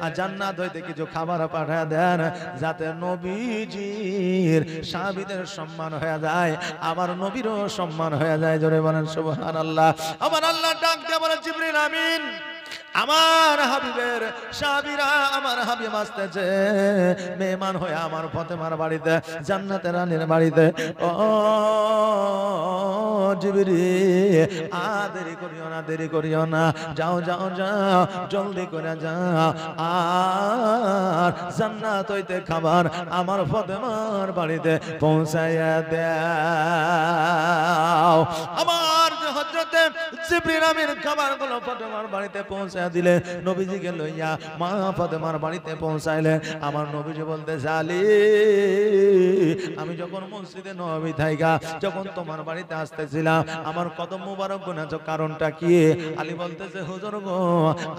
আর জান্নাত হইতে কিছু খাবার পাঠিয়ে দেন, যাতে নবীজির সাহাবীদের সম্মান হয়ে যায়, আমার নবীরও সম্মান হয়ে যায়। জোরে বলেন সুবহানাল্লাহ। আমার আল্লাহ ডাক দিয়ে বলে, জিবরিল আমিন, আমার হাবিবের সাহাবীরা আমার হাবিব আসতেছে মেহমান হয়ে আমার ফাতেমার বাড়িতে, জান্নাতের রানীর বাড়িতে। ও জিবরিল, দেরি করিও না, দেরি করিও না, যাও যাও যাও, জলদি করে যাও, আর জান্নাত হইতে খাবার আমার ফাতেমার বাড়িতে পৌঁছাইয়া দাও। আমার হযরতে জিবরিল আমিন খাবারগুলো ফাতেমার বাড়িতে পৌঁছায়া দিলে, নবীজিকে লইয়া মা ফাতেমার বাড়িতে পৌঁছাইলেন। আমার নবীজি বলতে জালি, আমি যখন মসজিদে নববী থাইকা যখন তোমার বাড়িতে আসতেছিলাম, আমার কদম মুবারক গুনেছো, কারণটা কি? আলী বলতেছে হুজুর গো,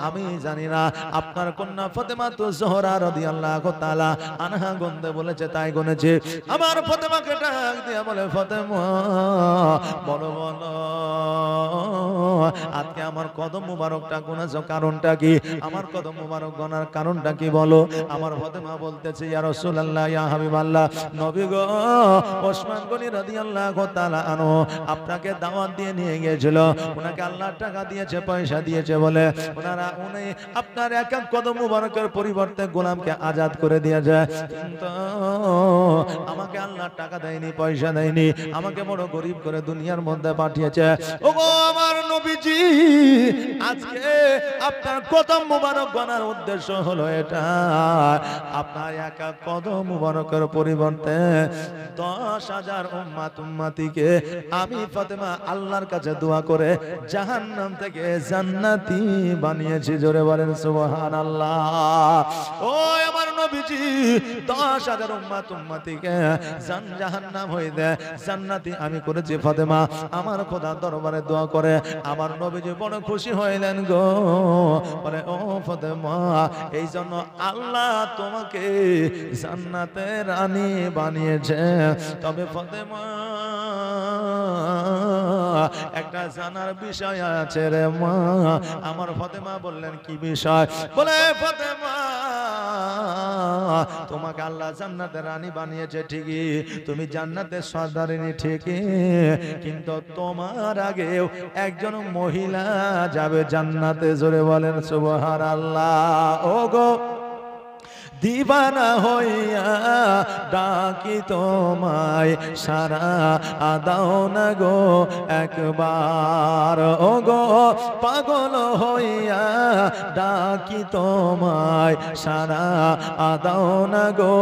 আমি জানি না, আপনার কন্যা ফাতেমা তো জোহরা রাদিয়াল্লাহু তাআলা আনহা গুনতে বলেছে, তাই গুনেছে। আমার ফাতেমাকে ডাক দিয়া বলে, ফাতেমা বলো বলো, আজকে আমার কদম মুবারকটা গুনেছো, কারণটা কি? আমার কদম মুবারক গোনার কারণটা কি বলো? আমার ফাতেমা বলতেছে, ইয়া রাসূলুল্লাহ, ইয়া হাবিবাল্লাহ, নবী গো, ওসমান গনি রাদিয়াল্লাহু তাআলা আনহু আপনাকে দাওয়াত দিয়ে নিয়ে গিয়েছিল, ওনাকে আল্লাহ টাকা দিয়েছে, পয়সা দিয়েছে বলে উনি আপনার এক এক কদম মুবারকের পরিবর্তে গোলামকে আজাদ করে দিয়েছে, কিন্তু আমাকে আল্লাহ টাকা দেয়নি, পয়সা দেয়নি, আমাকে বড় গরিব করে দুনিয়ার মধ্যে পাঠিয়েছে। ওগো আমার নবীজি, আজকে আপনার কদম মুবারক গোনার উদ্দেশ্য হলো এটা, আপনার এক এক কদম মুবারকের পরিবর্তে 10,000 উম্মতিকে আমি ফাতেমা আল্লাহর কাছে দোয়া করে জাহান্নাম থেকে জান্নাতি বানিয়েছি। জোরে বলেন সুবহানাল্লাহ। ও আমার নবীজি, 10,000 উম্মতিকে জাহান্নাম হইতে জান্নাতি আমি করেছি ফাতেমা আমার খোদার দরবারে দোয়া করে। আমার নবীজি বড় খুশি হইলেন গো, বলে ও ফাতেমা, এই জন্য আল্লাহ তোমাকে জান্নাতের রানী বানিয়েছে। তবে ফাতেমা, একটা জানার বিষয় আছে রে মা। আমার ফাতেমা বললেন, কি বিষয়? বলে ফাতেমা, তোমাকে আল্লাহ জান্নাতের রানী বানিয়েছে ঠিকই, তুমি জান্নাতের সর্দারিনী ঠিকই, কিন্তু তোমার আগেও একজন মহিলা যাবে জান্নাতে। জোরে বলেন সুবহানাল্লাহ। ও গো দিবানা হইয়া ডাকি তোমায়, সারা আদাও না গো একবার। ও গো পাগল হইয়া ডাকি তোমায়, সারা আদাও না গো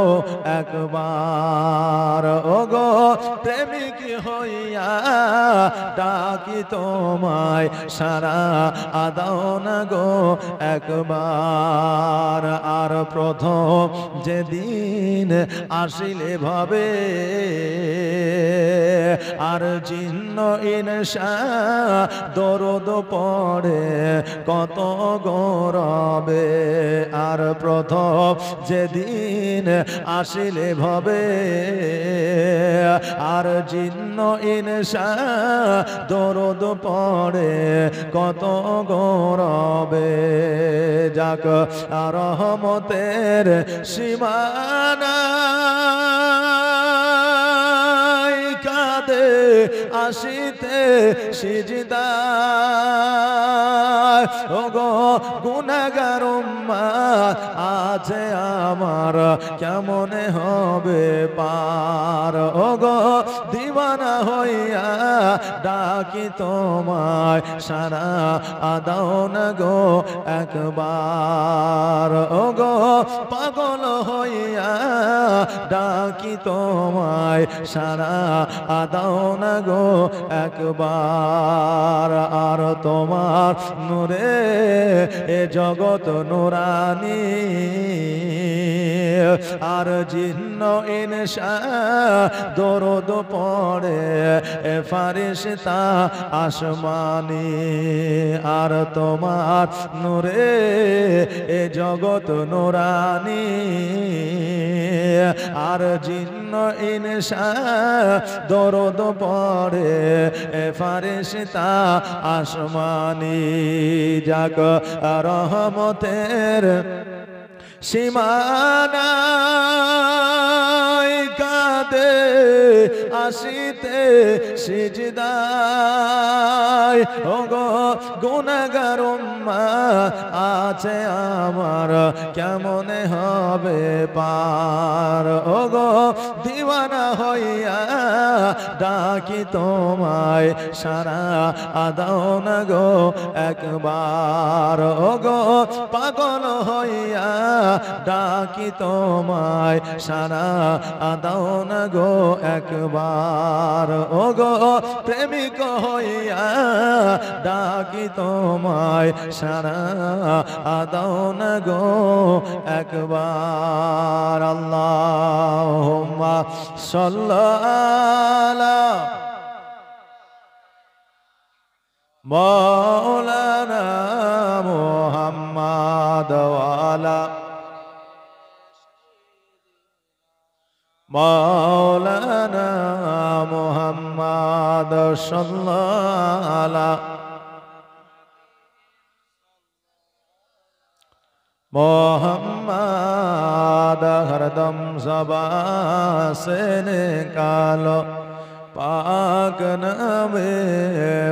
একবার। ও গো প্রেমিক হইয়া ডাকি তোমায়, সারা আদাও না গো একবার। আর প্রথম যেদিন আসিলে ভাবে, আর চিহ্ন ইনসা দরদ পড়ে কত গৌরবে। আর প্রথম যেদিন আসিলে ভাবে, আর চিহ্ন ইনসা দরদ পড়ে কত গৌরবে। যাক রহমতের সীমানা কাঁদে আসিতে সিজদায়। ওগো গুনাহগার উম্মত আছে আমার, কেমনে হবে পার। ওগো দিওয়ানা হইয়া ডাকি তোমায়, সারা আদাও না গো একবার। ওগো পাগল হইয়া ডাকি তোমায়, সারা আদাও না গো একবার। আর তোমার নূরে এ জগৎ নুরানি, আর জিন্ন ইনসা দরদ পড়ে এ ফারিস্তা আসমানি। আর তোমার নূরে এ জগৎ নুরানি, আর জিন্ন ইনসা দরদ পড়ে এ ফারিস্তা আসমানি। যাক রহমতের সীমানা দে আসিতে সিজদায় ওগো গুনাহগার উম্মত আছে আমার কেমনে হবে পার ওগো দিওয়ানা হইয়া ডাকি তোমায় সারা আদাও না গো একবার ওগো পাগল হইয়া ডাকি তোমায় সারা আদাও না গো একবার ওগো প্রেমিক হইয়া ডাকি তোমায় সারা আদাও না গো একবার আল্লাহুম্মা সাল্লাল্লা মাওলানা মুহাম্মদ ওয়ালা মাওলানা মুহাম্মদ সাল্লাল্লাহু मोहम्मद हरदम ज़बां से निकालो पाक नामे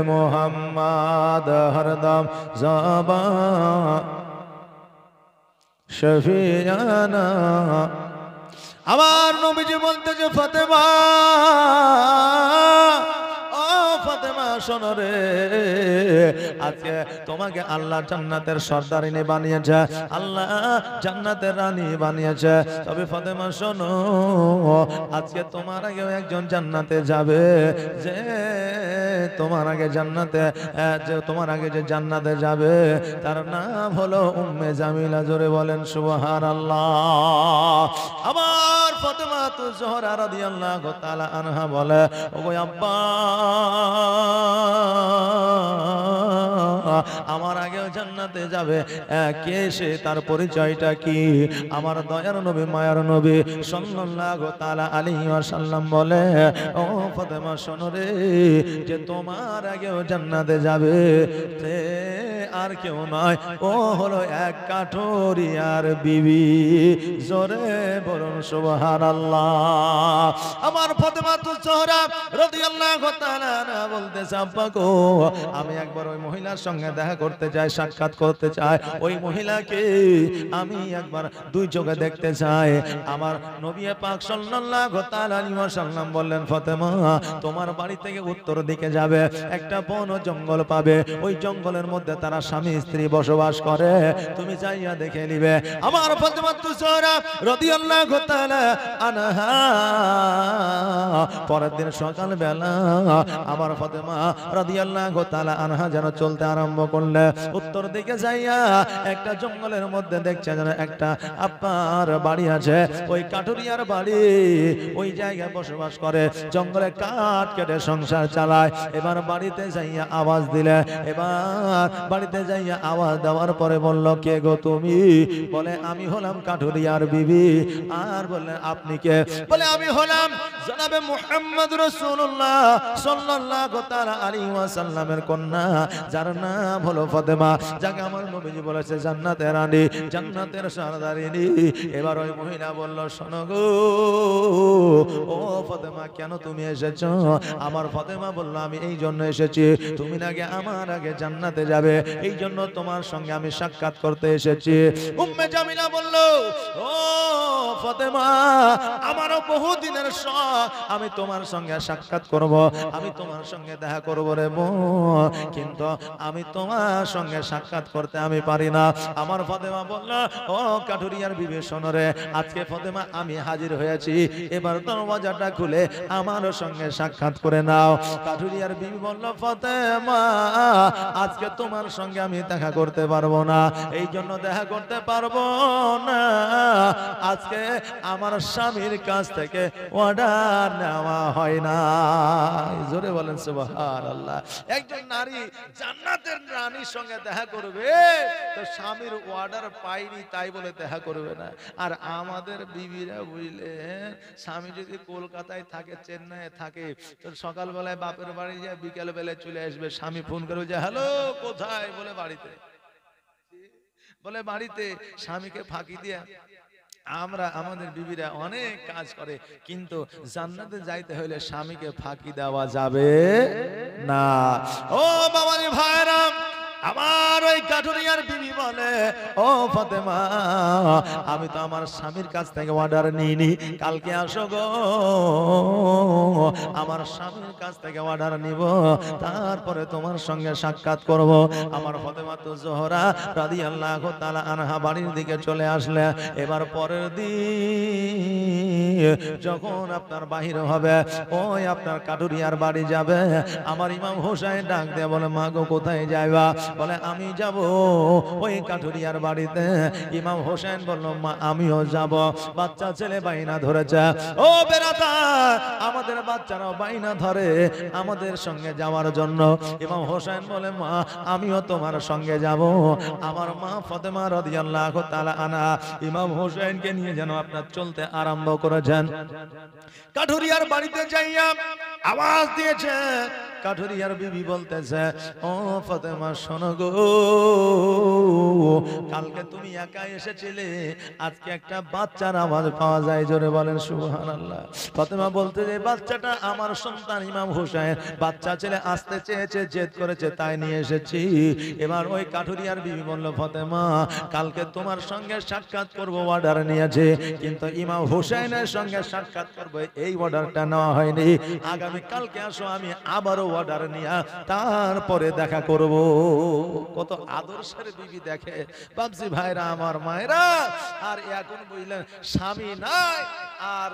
मोहम्मद हरदम ज़बां शफियाना আমার নবীজি বলতেছে ফাতেমা ও ফাতেমা শোনো রে আজকে তোমাকে আল্লাহ জান্নাতের সর্দারিনী বানিয়েছে আল্লাহ জান্নাতের রানী বানিয়েছে তবে ফাতেমা শোনো আজকে তোমার আগে একজন জান্নাতে যাবে যে তোমার আগে জান্নাতে যে জান্নাতে যাবে তার নাম হলো উম্মে জামিলা জোরে বলেন সুবহানাল্লাহ আমার ফাতেমা তু জোহরা রাদিয়াল্লাহু তাআলা আনহা বলে ওগো আব্বা আমার আগেও জান্নাতে যাবে কে সে তার পরিচয়টা কি আমার দয়ার নবী মায়ার নবী সাল্লাল্লাহু তাআলা আলাইহি ওয়াসাল্লাম বলে ও ফাতেমা শোনো রে যে তোমার আগেও জান্নাতে যাবে সে আর কেউ নয় ও হলো এক কাঠুরিয়ার বিবি জোরে বলুন সুবহানাল্লাহ আমার ফাতেমা তু জোহরা রাদিয়াল্লাহু তাআলা বলতেছে আব্বা গো আমি একবার ওই মহিলার সঙ্গে দেখা করতে চাই সাক্ষাৎ করতে চাই ওই মহিলাকে আমি একবার দুই চোখে দেখতে চাই আমার নবী পাক সাল্লাল্লাহু তাআলা আলাইহি ওয়াসাল্লাম বললেন ফাতেমা তোমার বাড়ি থেকে উত্তর দিকে যাবে একটা বন জঙ্গল পাবে ওই জঙ্গলের মধ্যে তারা স্বামী স্ত্রী বসবাস করে তুমি যাইয়া দেখে নিবে আমার ফাতেমা তু জোহরা রাদিয়াল্লাহু তাআলা আনহা পরের দিন সকাল বেলা আমার ফাতেমা রাদিয়াল্লাহু তাআলা আনহা যেন চলতে আরম্ভ করলে উত্তর দিকে যাইয়া একটা জঙ্গলের মধ্যে দেখছে যেন একটা আপার বাড়ি আছে ওই কাঠুরিয়ার বাড়ি ওই জায়গায় বসবাস করে জঙ্গলে কাঠ কেটে সংসার চালায় এবার বাড়িতে যাইয়া আওয়াজ দিলে এবার বাড়িতে যাইয়া আওয়াজ দেওয়ার পরে বলল কে গো তুমি বলে আমি হলাম কাঠুরিয়ার বিবি আর বললেন আপনি কে বলে আমি হলাম জনাবে মুহাম্মদ রাসূলুল্লাহ সাল্লাল্লাহু তাআলা আলাইহি ওয়াসাল্লামের কন্যা যার নাম হলো ফাতেমা যাকে আমার নবীজি বলেছে জান্নাতের রানী জান্নাতের সর্দারিনী এবার ওই মহিলা বলল শোনো গো ও ফাতেমা কেন তুমি এসেছো আমার ফাতেমা বলল আমি এই জন্য এসেছি তুমি নাকি আমার আগে জান্নাতে যাবে এই জন্য তোমার সঙ্গে আমি সাক্ষাৎ করতে এসেছি উম্মে জামিলা বলল ও ফাতেমা আমারও বহুদিনের শখ আমি তোমার সঙ্গে সাক্ষাৎ করব আমি তোমার সঙ্গে দেখা করব রে বোন কিন্তু আমি তোমার সঙ্গে সাক্ষাৎ করতে আমি পারি না আমার ফাতেমা বলল ও কাঠুরিয়ার বিবি শোনো রে আজকে ফাতেমা আমি হাজির হয়েছি এবার দরওয়াজাটা খুলে আমার সঙ্গে সাক্ষাৎ করে নাও কাঠুরিয়ার বিবি বলল ফাতেমা আজকে তোমার সঙ্গে আমি দেখা করতে পারবো না এই জন্য দেখা করতে পারবো না আজকে আমার স্বামীর কাছ থেকে অর্ডার নেওয়া হয় না জোরে বলেন সুবহানাল্লাহ একজন নারী জান্নাতের রানীর সঙ্গে দেখা করবে তো স্বামীর অর্ডার পাইনি তাই বলে দেখা করবে না আর আমাদের বিবিরা বুঝলেন স্বামী যদি কলকাতায় থাকে চেন্নাইয়ে থাকে তো সকালবেলায় বাপের বাড়ি যায় বিকেল বেলায় চলে আসবে স্বামী ফোন করে যে হ্যালো কোথায় বলে বাড়িতে স্বামীকে ফাঁকি দিয়ে আমরা আমাদের বিবিরা অনেক কাজ করে, কিন্তু জান্নাতে যাইতে হলে স্বামীকে ফাঁকি দেওয়া যাবে না। ও বাবাজি ভাইরা, আমার ওই কাঠুরিয়ার বিবি বলে, ও ফাতেমা, আমি তো আমার স্বামীর কাছ থেকে অর্ডার নিইনি, কালকে আসো গো, আমার স্বামীর কাছ থেকে অর্ডার নিব, তারপরে তোমার সঙ্গে সাক্ষাৎ করব। আমার ফাতেমা তো জোহরা রাদিয়াল্লাহু তাআলা আনহা বাড়ির দিকে চলে আসলে। এবার পরের দিন যখন আপনার বাহির হবে, ওই আপনার কাঠুরিয়ার বাড়ি যাবে, আমার ইমাম হোসেন ডাক দিয়ে বলে, মা গো কোথায় যাইবা? বলে আমি যাব ওই কাঠুরিয়ার বাড়িতে। ইমাম হোসেন বলল, মা আমিও যাব। বাচ্চা ছেলে বাইনা ধরেছে, ও বেরাতা, আমাদের বাচ্চারাও বাইনা ধরে আমাদের সঙ্গে যাওয়ার জন্য। ইমাম হোসেন বলে, মা আমিও তোমার সঙ্গে যাব। আমার মা ফাতেমা রাদিয়াল্লাহু তাআলা আনহা ইমাম হোসেনকে নিয়ে যেন আপনার চলতে আরম্ভ করেছেন। কাঠুরিয়ার বাড়িতে যাইয়া আওয়াজ দিয়েছে, কাঠুরিয়ার বিবি বলতেছে, ও ফাতেমা শোনো গো, কালকে তুমি একা এসেছিলে, আজকে একটা বাচ্চার আওয়াজ পাওয়া যায়, জোরে বলেন সুবহানাল্লাহ। ফাতেমা বলতে যে বাচ্চাটা আমার সন্তান ইমাম হোসেন, বাচ্চা ছেলে আসতে চেয়েছে, জেদ করেছে, তাই নিয়ে এসেছি। এবার ওই কাঠুরিয়ার বিবি বলল, ফাতেমা কালকে তোমার সঙ্গে সাক্ষাৎ করব অর্ডার নিয়েছে, কিন্তু ইমাম হোসেনের সঙ্গে সাক্ষাৎ করব এই অর্ডারটা নেওয়া হয়নি, আগামী কালকে আসো, আমি আবারও অর্ডার নিয়ে তারপরে দেখা করব। কত আদর্শের বিবি দেখে বাবজি ভাইরা, আমার মায়েরা। আর এখন বুঝলেন স্বামী নাই, আর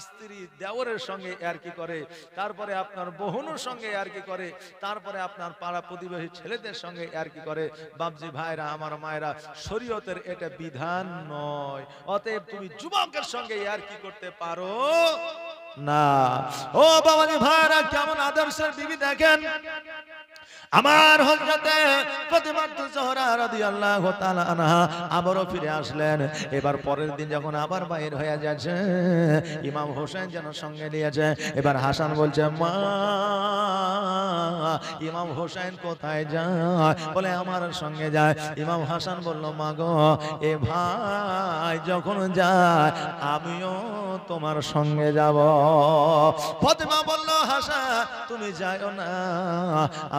স্ত্রী দেওরের সঙ্গে আর কি করে, তারপরে আপনার বোনের সঙ্গে আর কি করে, তারপরে আপনার পাড়া প্রতিবেশী ছেলেদের সঙ্গে আর কি করে। বাবজি ভাইরা, আমার মায়েরা, শরীয়তের এটা বিধান নয়। অতএব তুমি যুবকের সঙ্গে আর কি করতে পারো না। ও বাবাজি ভাইরা, কেমন আদর্শের বিবি দেখেন। আমার হযরতে ফাতেমা জোহরা রাদিয়াল্লাহু তাআলা আনহা আবারও ফিরে আসলেন। এবার পরের দিন যখন আবার বাইর হয়ে যাচ্ছে, ইমাম হোসেন যেন সঙ্গে নিয়েছে। এবার হাসান বলছে, মা ইমাম হোসেন কোথায় যায়? বলে আমার সঙ্গে যায়। ইমাম হাসান বলল, মা গো, এ ভাই যখন যায় আমিও তোমার সঙ্গে যাব। ফাতেমা বলল, হাসান তুমি যাও না,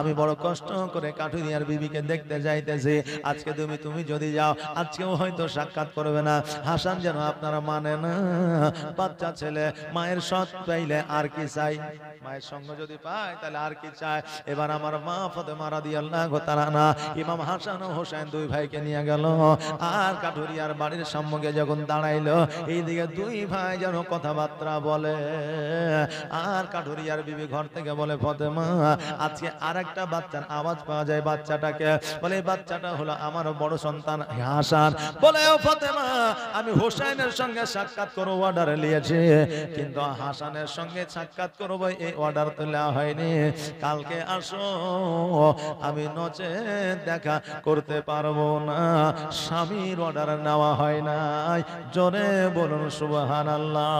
আমি বড় কষ্ট করে কাঠুরিয়ার বিবিকে দেখতে যাইতেছি, আজকে তুমি যদি যাও আজকেও হয়তো সাক্ষাৎ করবে না। হাসান যেন আপনারা মানে না, বাচ্চা ছেলে মায়ের সৎ পাইলে আর কি চাই, মায়ের সঙ্গ যদি পায় তাহলে আর কি চায়। এবার আমার মা ফাতেমা রাদিয়াল্লাহু তাআলা আনহা ইমাম হাসান ও হোসেন দুই ভাইকে নিয়ে গেল, আর কাঠুরিয়ার বাড়ির সম্মুখে যখন দাঁড়াইলো, এইদিকে দুই ভাই যেন কথাবার্তা বলে। আর কাঠুরিয়ার বিবি ঘর থেকে বলে, ফাতেমা আজকে আর একটা বাচ্চার আওয়াজ পাওয়া যায়, বাচ্চাটাকে বলে, এই বাচ্চাটা হলো আমার বড় সন্তান হাসান। বলে, ও ফাতেমা আমি হোসেনের সঙ্গে সাক্ষাৎ করব অর্ডার নিয়েছি, কিন্তু হাসানের সঙ্গে সাক্ষাৎ করব এই অর্ডার তো নেওয়া হয়নি, কালকে আসো, আমি নচে দেখা করতে পারবো না। স্বামীর অর্ডার নেওয়া হয় নাই, জোরে বলুন সুবহানাল্লাহ।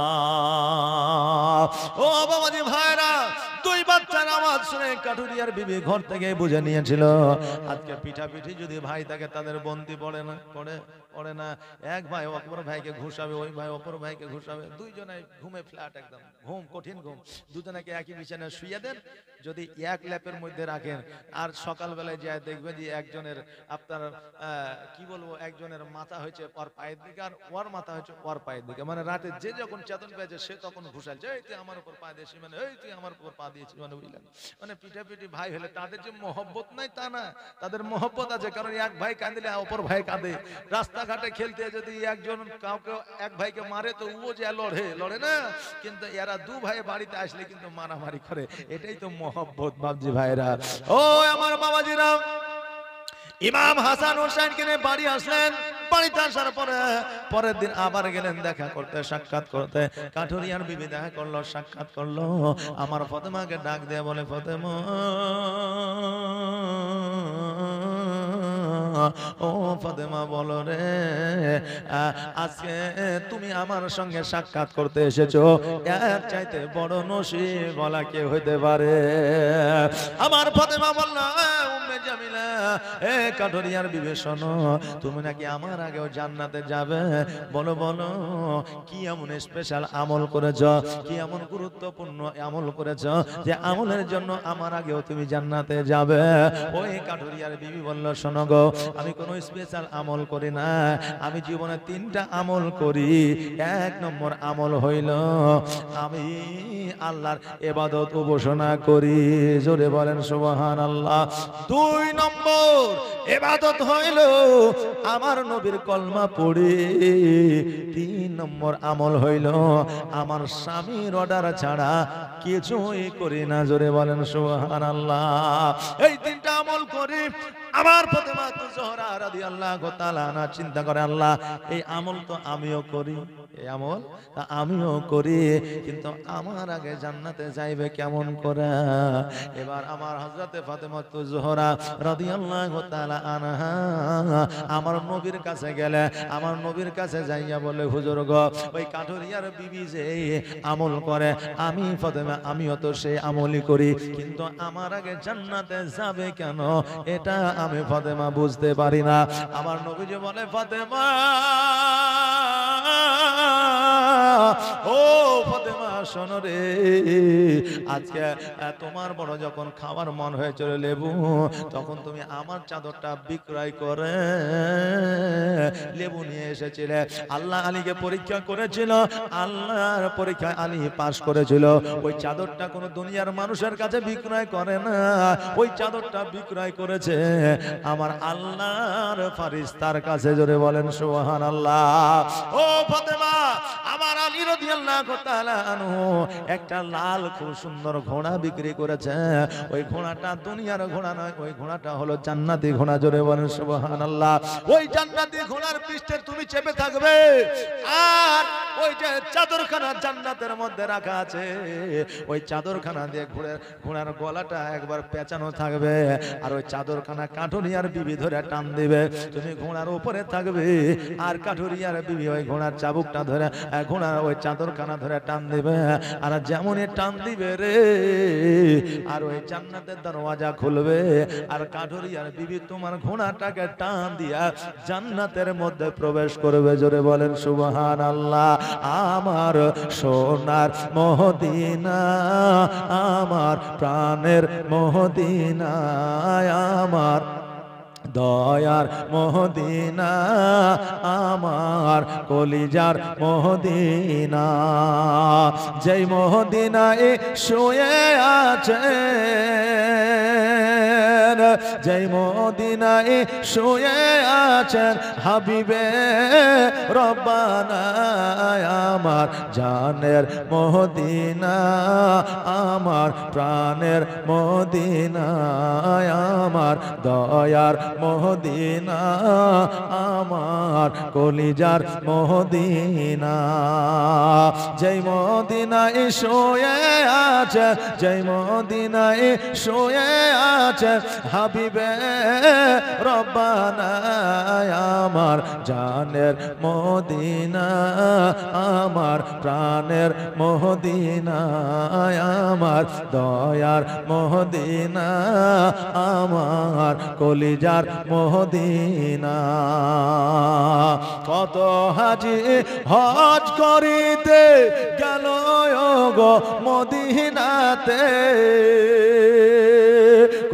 ও বাবাজি ভাইরা, দুই বাচ্চার আওয়াজ শুনে কাঠুরিয়ার বিবি ঘর থেকে বুঝে নিয়েছিল, আজকে পিঠাপিঠি যদি ভাই থাকে তাদের বন্দি পড়ে না, পড়ে না। এক ভাই অপর ভাইকে ঘুষাবে, ওই ভাই অপর ভাইকে ঘুষাবে, দুইজনে ঘুমে ফ্ল্যাট, একদম ঘুম, কঠিন ঘুম। দুজনকে একই বিছানায় শুইয়ে দেন, যদি এক ল্যাপের মধ্যে রাখেন, আর সকালবেলায় যায় দেখবেন যে একজনের আপনার কি বলবো, একজনের মাথা হয়েছে ওর পায়ের দিকে, আর ওর মাথা হয়েছে ওর পায়ের দিকে, মানে রাতে যে যখন চেতন পেয়েছে সে তখন ঘুষালছে, এই তুই আমার উপর পা দিয়েছিস, মানে এই তুই আমার উপর পা দিয়েছিস, মানে বুঝলেন। মানে পিঠাপিঠি ভাই হলে তাদের যে মহব্বত নাই তা না, তাদের মহব্বত আছে, কারণ এক ভাই কাঁদিলে অপর ভাই কাঁদে। রাস্তাঘাটে খেলতে যদি একজন কাউকে এক ভাইকে মারে তো ও যে লড়ে না, কিন্তু এরা দু ভাই বাড়িতে আসলে কিন্তু মারামারি করে, এটাই তো মহব্বত বাবজি ভাইরা। ও আমার বাবাজিরা, ইমাম হাসান হোসেনকে নিয়ে বাড়ি আসলেন। বাড়িতে আসার পরে পরের দিন আবার গেলেন দেখা করতে, সাক্ষাৎ করতে। কাঠুরিয়ার বিবি দেখা করলো, সাক্ষাৎ করলো। আমার ফাতেমাকে ডাক দিয়ে বলে, ফাতেমা ও ফাতেমা বলো রে, আজকে তুমি আমার সঙ্গে সাক্ষাৎ করতে এসেছো, এর চাইতে বড় নসিব বলা কে হইতে পারে? আমার ফাতেমা বলল, উম্মে জামিলা এ কাঠুরিয়ার বিবি শোনো, তুমি নাকি আমার আগেও জান্নাতে যাবে। বলো বলো কি এমন স্পেশাল আমল করেছ, কি এমন গুরুত্বপূর্ণ আমল করেছ যে আমলের জন্য আমার আগেও তুমি জান্নাতে যাবে। ওই কাঠুরিয়ার বিবি বলল, শোনো গো, আমি কোনো স্পেশাল আমল করি না, আমি জীবনে 3টা আমল করি। 1 নম্বর আমল হইল আমি আল্লাহর ইবাদত উপাসনা করি। জোরে বলেন সুবহানাল্লাহ। 2 নম্বর ইবাদত হইল আমার নবীর কলমা পড়ি। 3 নম্বর আমল হইল আমার স্বামীর অর্ডার ছাড়া কিছুই করি না। জোরে বলেন সুবহানাল্লাহ। এই 3টা আমল করি। আমার ফাতেমা জোহরা রাদিয়াল্লাহু তাআলা আনহা চিন্তা করে, আল্লাহ এই আমল তো আমিও করি, এই আমল তা আমিও করি, কিন্তু আমার আগে জান্নাতে যাইবে কেমন করে? এবার আমার হযরতে ফাতেমা জোহরা রাদিয়াল্লাহু তাআলা আনহা আমার নবীর কাছে গেলে, আমার নবীর কাছে যাইয়া বলে, হুজুর গো, ওই কাঠুরিয়ার বিবি যে আমল করে আমি ফাতেমা আমিও তো সেই আমলই করি, কিন্তু আমার আগে জান্নাতে যাবে কেন এটা আমি ফাতেমা বুঝতে পারি না। আমার নবীজি বলে, ফাতেমা ও ফাতেমা শোনো রে, আজকে তোমার বড় যখন খাবার মন হয়েছিল লেবু, তখন তুমি আমার চাদরটা বিক্রয় করে লেবু নিয়ে এসেছিলে। আল্লাহ আলীকে পরীক্ষা করেছিল, আল্লাহর পরীক্ষায় আলী পাস করেছিল। ওই চাদরটা কোনো দুনিয়ার মানুষের কাছে বিক্রয় করে না, ওই চাদরটা বিক্রয় করেছে আমার আল্লাহর ফারিস্তার কাছে। জোরে বলেন সুবহানাল্লাহ। ও ফাতেমা, আমার আলী রাদিয়াল্লাহু তাআলা আনহু একটা লাল খুব সুন্দর ঘোড়া বিক্রি করেছে। ওই ঘোড়াটা দুনিয়ার ঘোড়া নয়, ওই ঘোড়াটা হলো জান্নাতি ঘোড়া। জোরে বলেন সুবহানাল্লাহ। ওই জান্নাতি ঘোড়ার পৃষ্ঠে তুমি চেপে থাকবে, আর ওই যে চাদরখানা জান্নাতের মধ্যে রাখা আছে, ওই চাদরখানা দিয়ে ঘোড়ার গলাটা একবার পেঁচানো থাকবে, আর ওই চাদরখানা কাঠুরিয়ার বিবি ধরে টান দিবে। তুমি ঘোড়ার উপরে থাকবে, আর কাঠুরিয়ার বিবি ওই ঘোড়ার চাবুকটা ধরে, ঘোড়ার ওই চাদরখানা ধরে টান দিবে। আর যেমনই টান দিবে রে, আর ওই জান্নাতের দরওয়াজা খুলবে, আর কাঠুরিয়ার বিবি তোমার ঘোড়াটাকে টান দিয়া জান্নাতের মধ্যে প্রবেশ করবে। জোরে বলেন সুবহানাল্লাহ। আমার সোনার মদিনা, আমার প্রাণের মদিনা, আমার দয়ার মদিনা, আমার কলিজার মদিনা, যেই মদিনায় শুয়ে আছেন, যেই মদিনায় শুয়ে আছেন হাবিবে রব্বানা, আমার জানের মদিনা, আমার প্রাণের মদিনা, আমার দয়ার মদিনা, আমার কলিজার মদিনা, যেই মদিনায় শুয়ে আছে, যেই মদিনায় শুয়ে আছে হাবিবে রব্বানা, আমার জানের মদিনা, আমার প্রাণের মদিনা, আমার দয়ার মদিনা, আমার কলিজার মদিনা। কত হাজি হজ করিতে গেল গো মদিনাতে,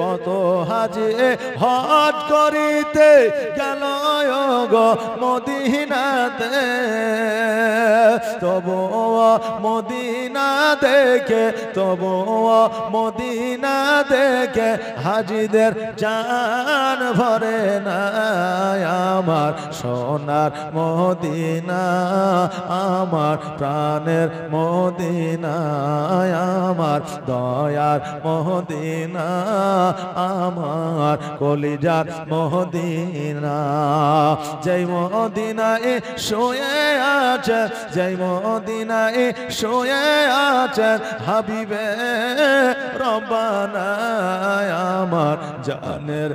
কত হাজি হজ করিতে গেল গো মদিনাতে, তবু মদিনা দেখে, তবু মদিনা দেখে হাজিদের জান ভরে না, আমার সোনার মদিনা, আমার প্রাণের মদিনা, আমার দয়ার মদিনা, আমার কলিজার মদিনা, যেই মদিনায় শুয়ে আছে, যেই মদিনায় শুয়ে আছে হাবিবে রব্বানা, আমার জানের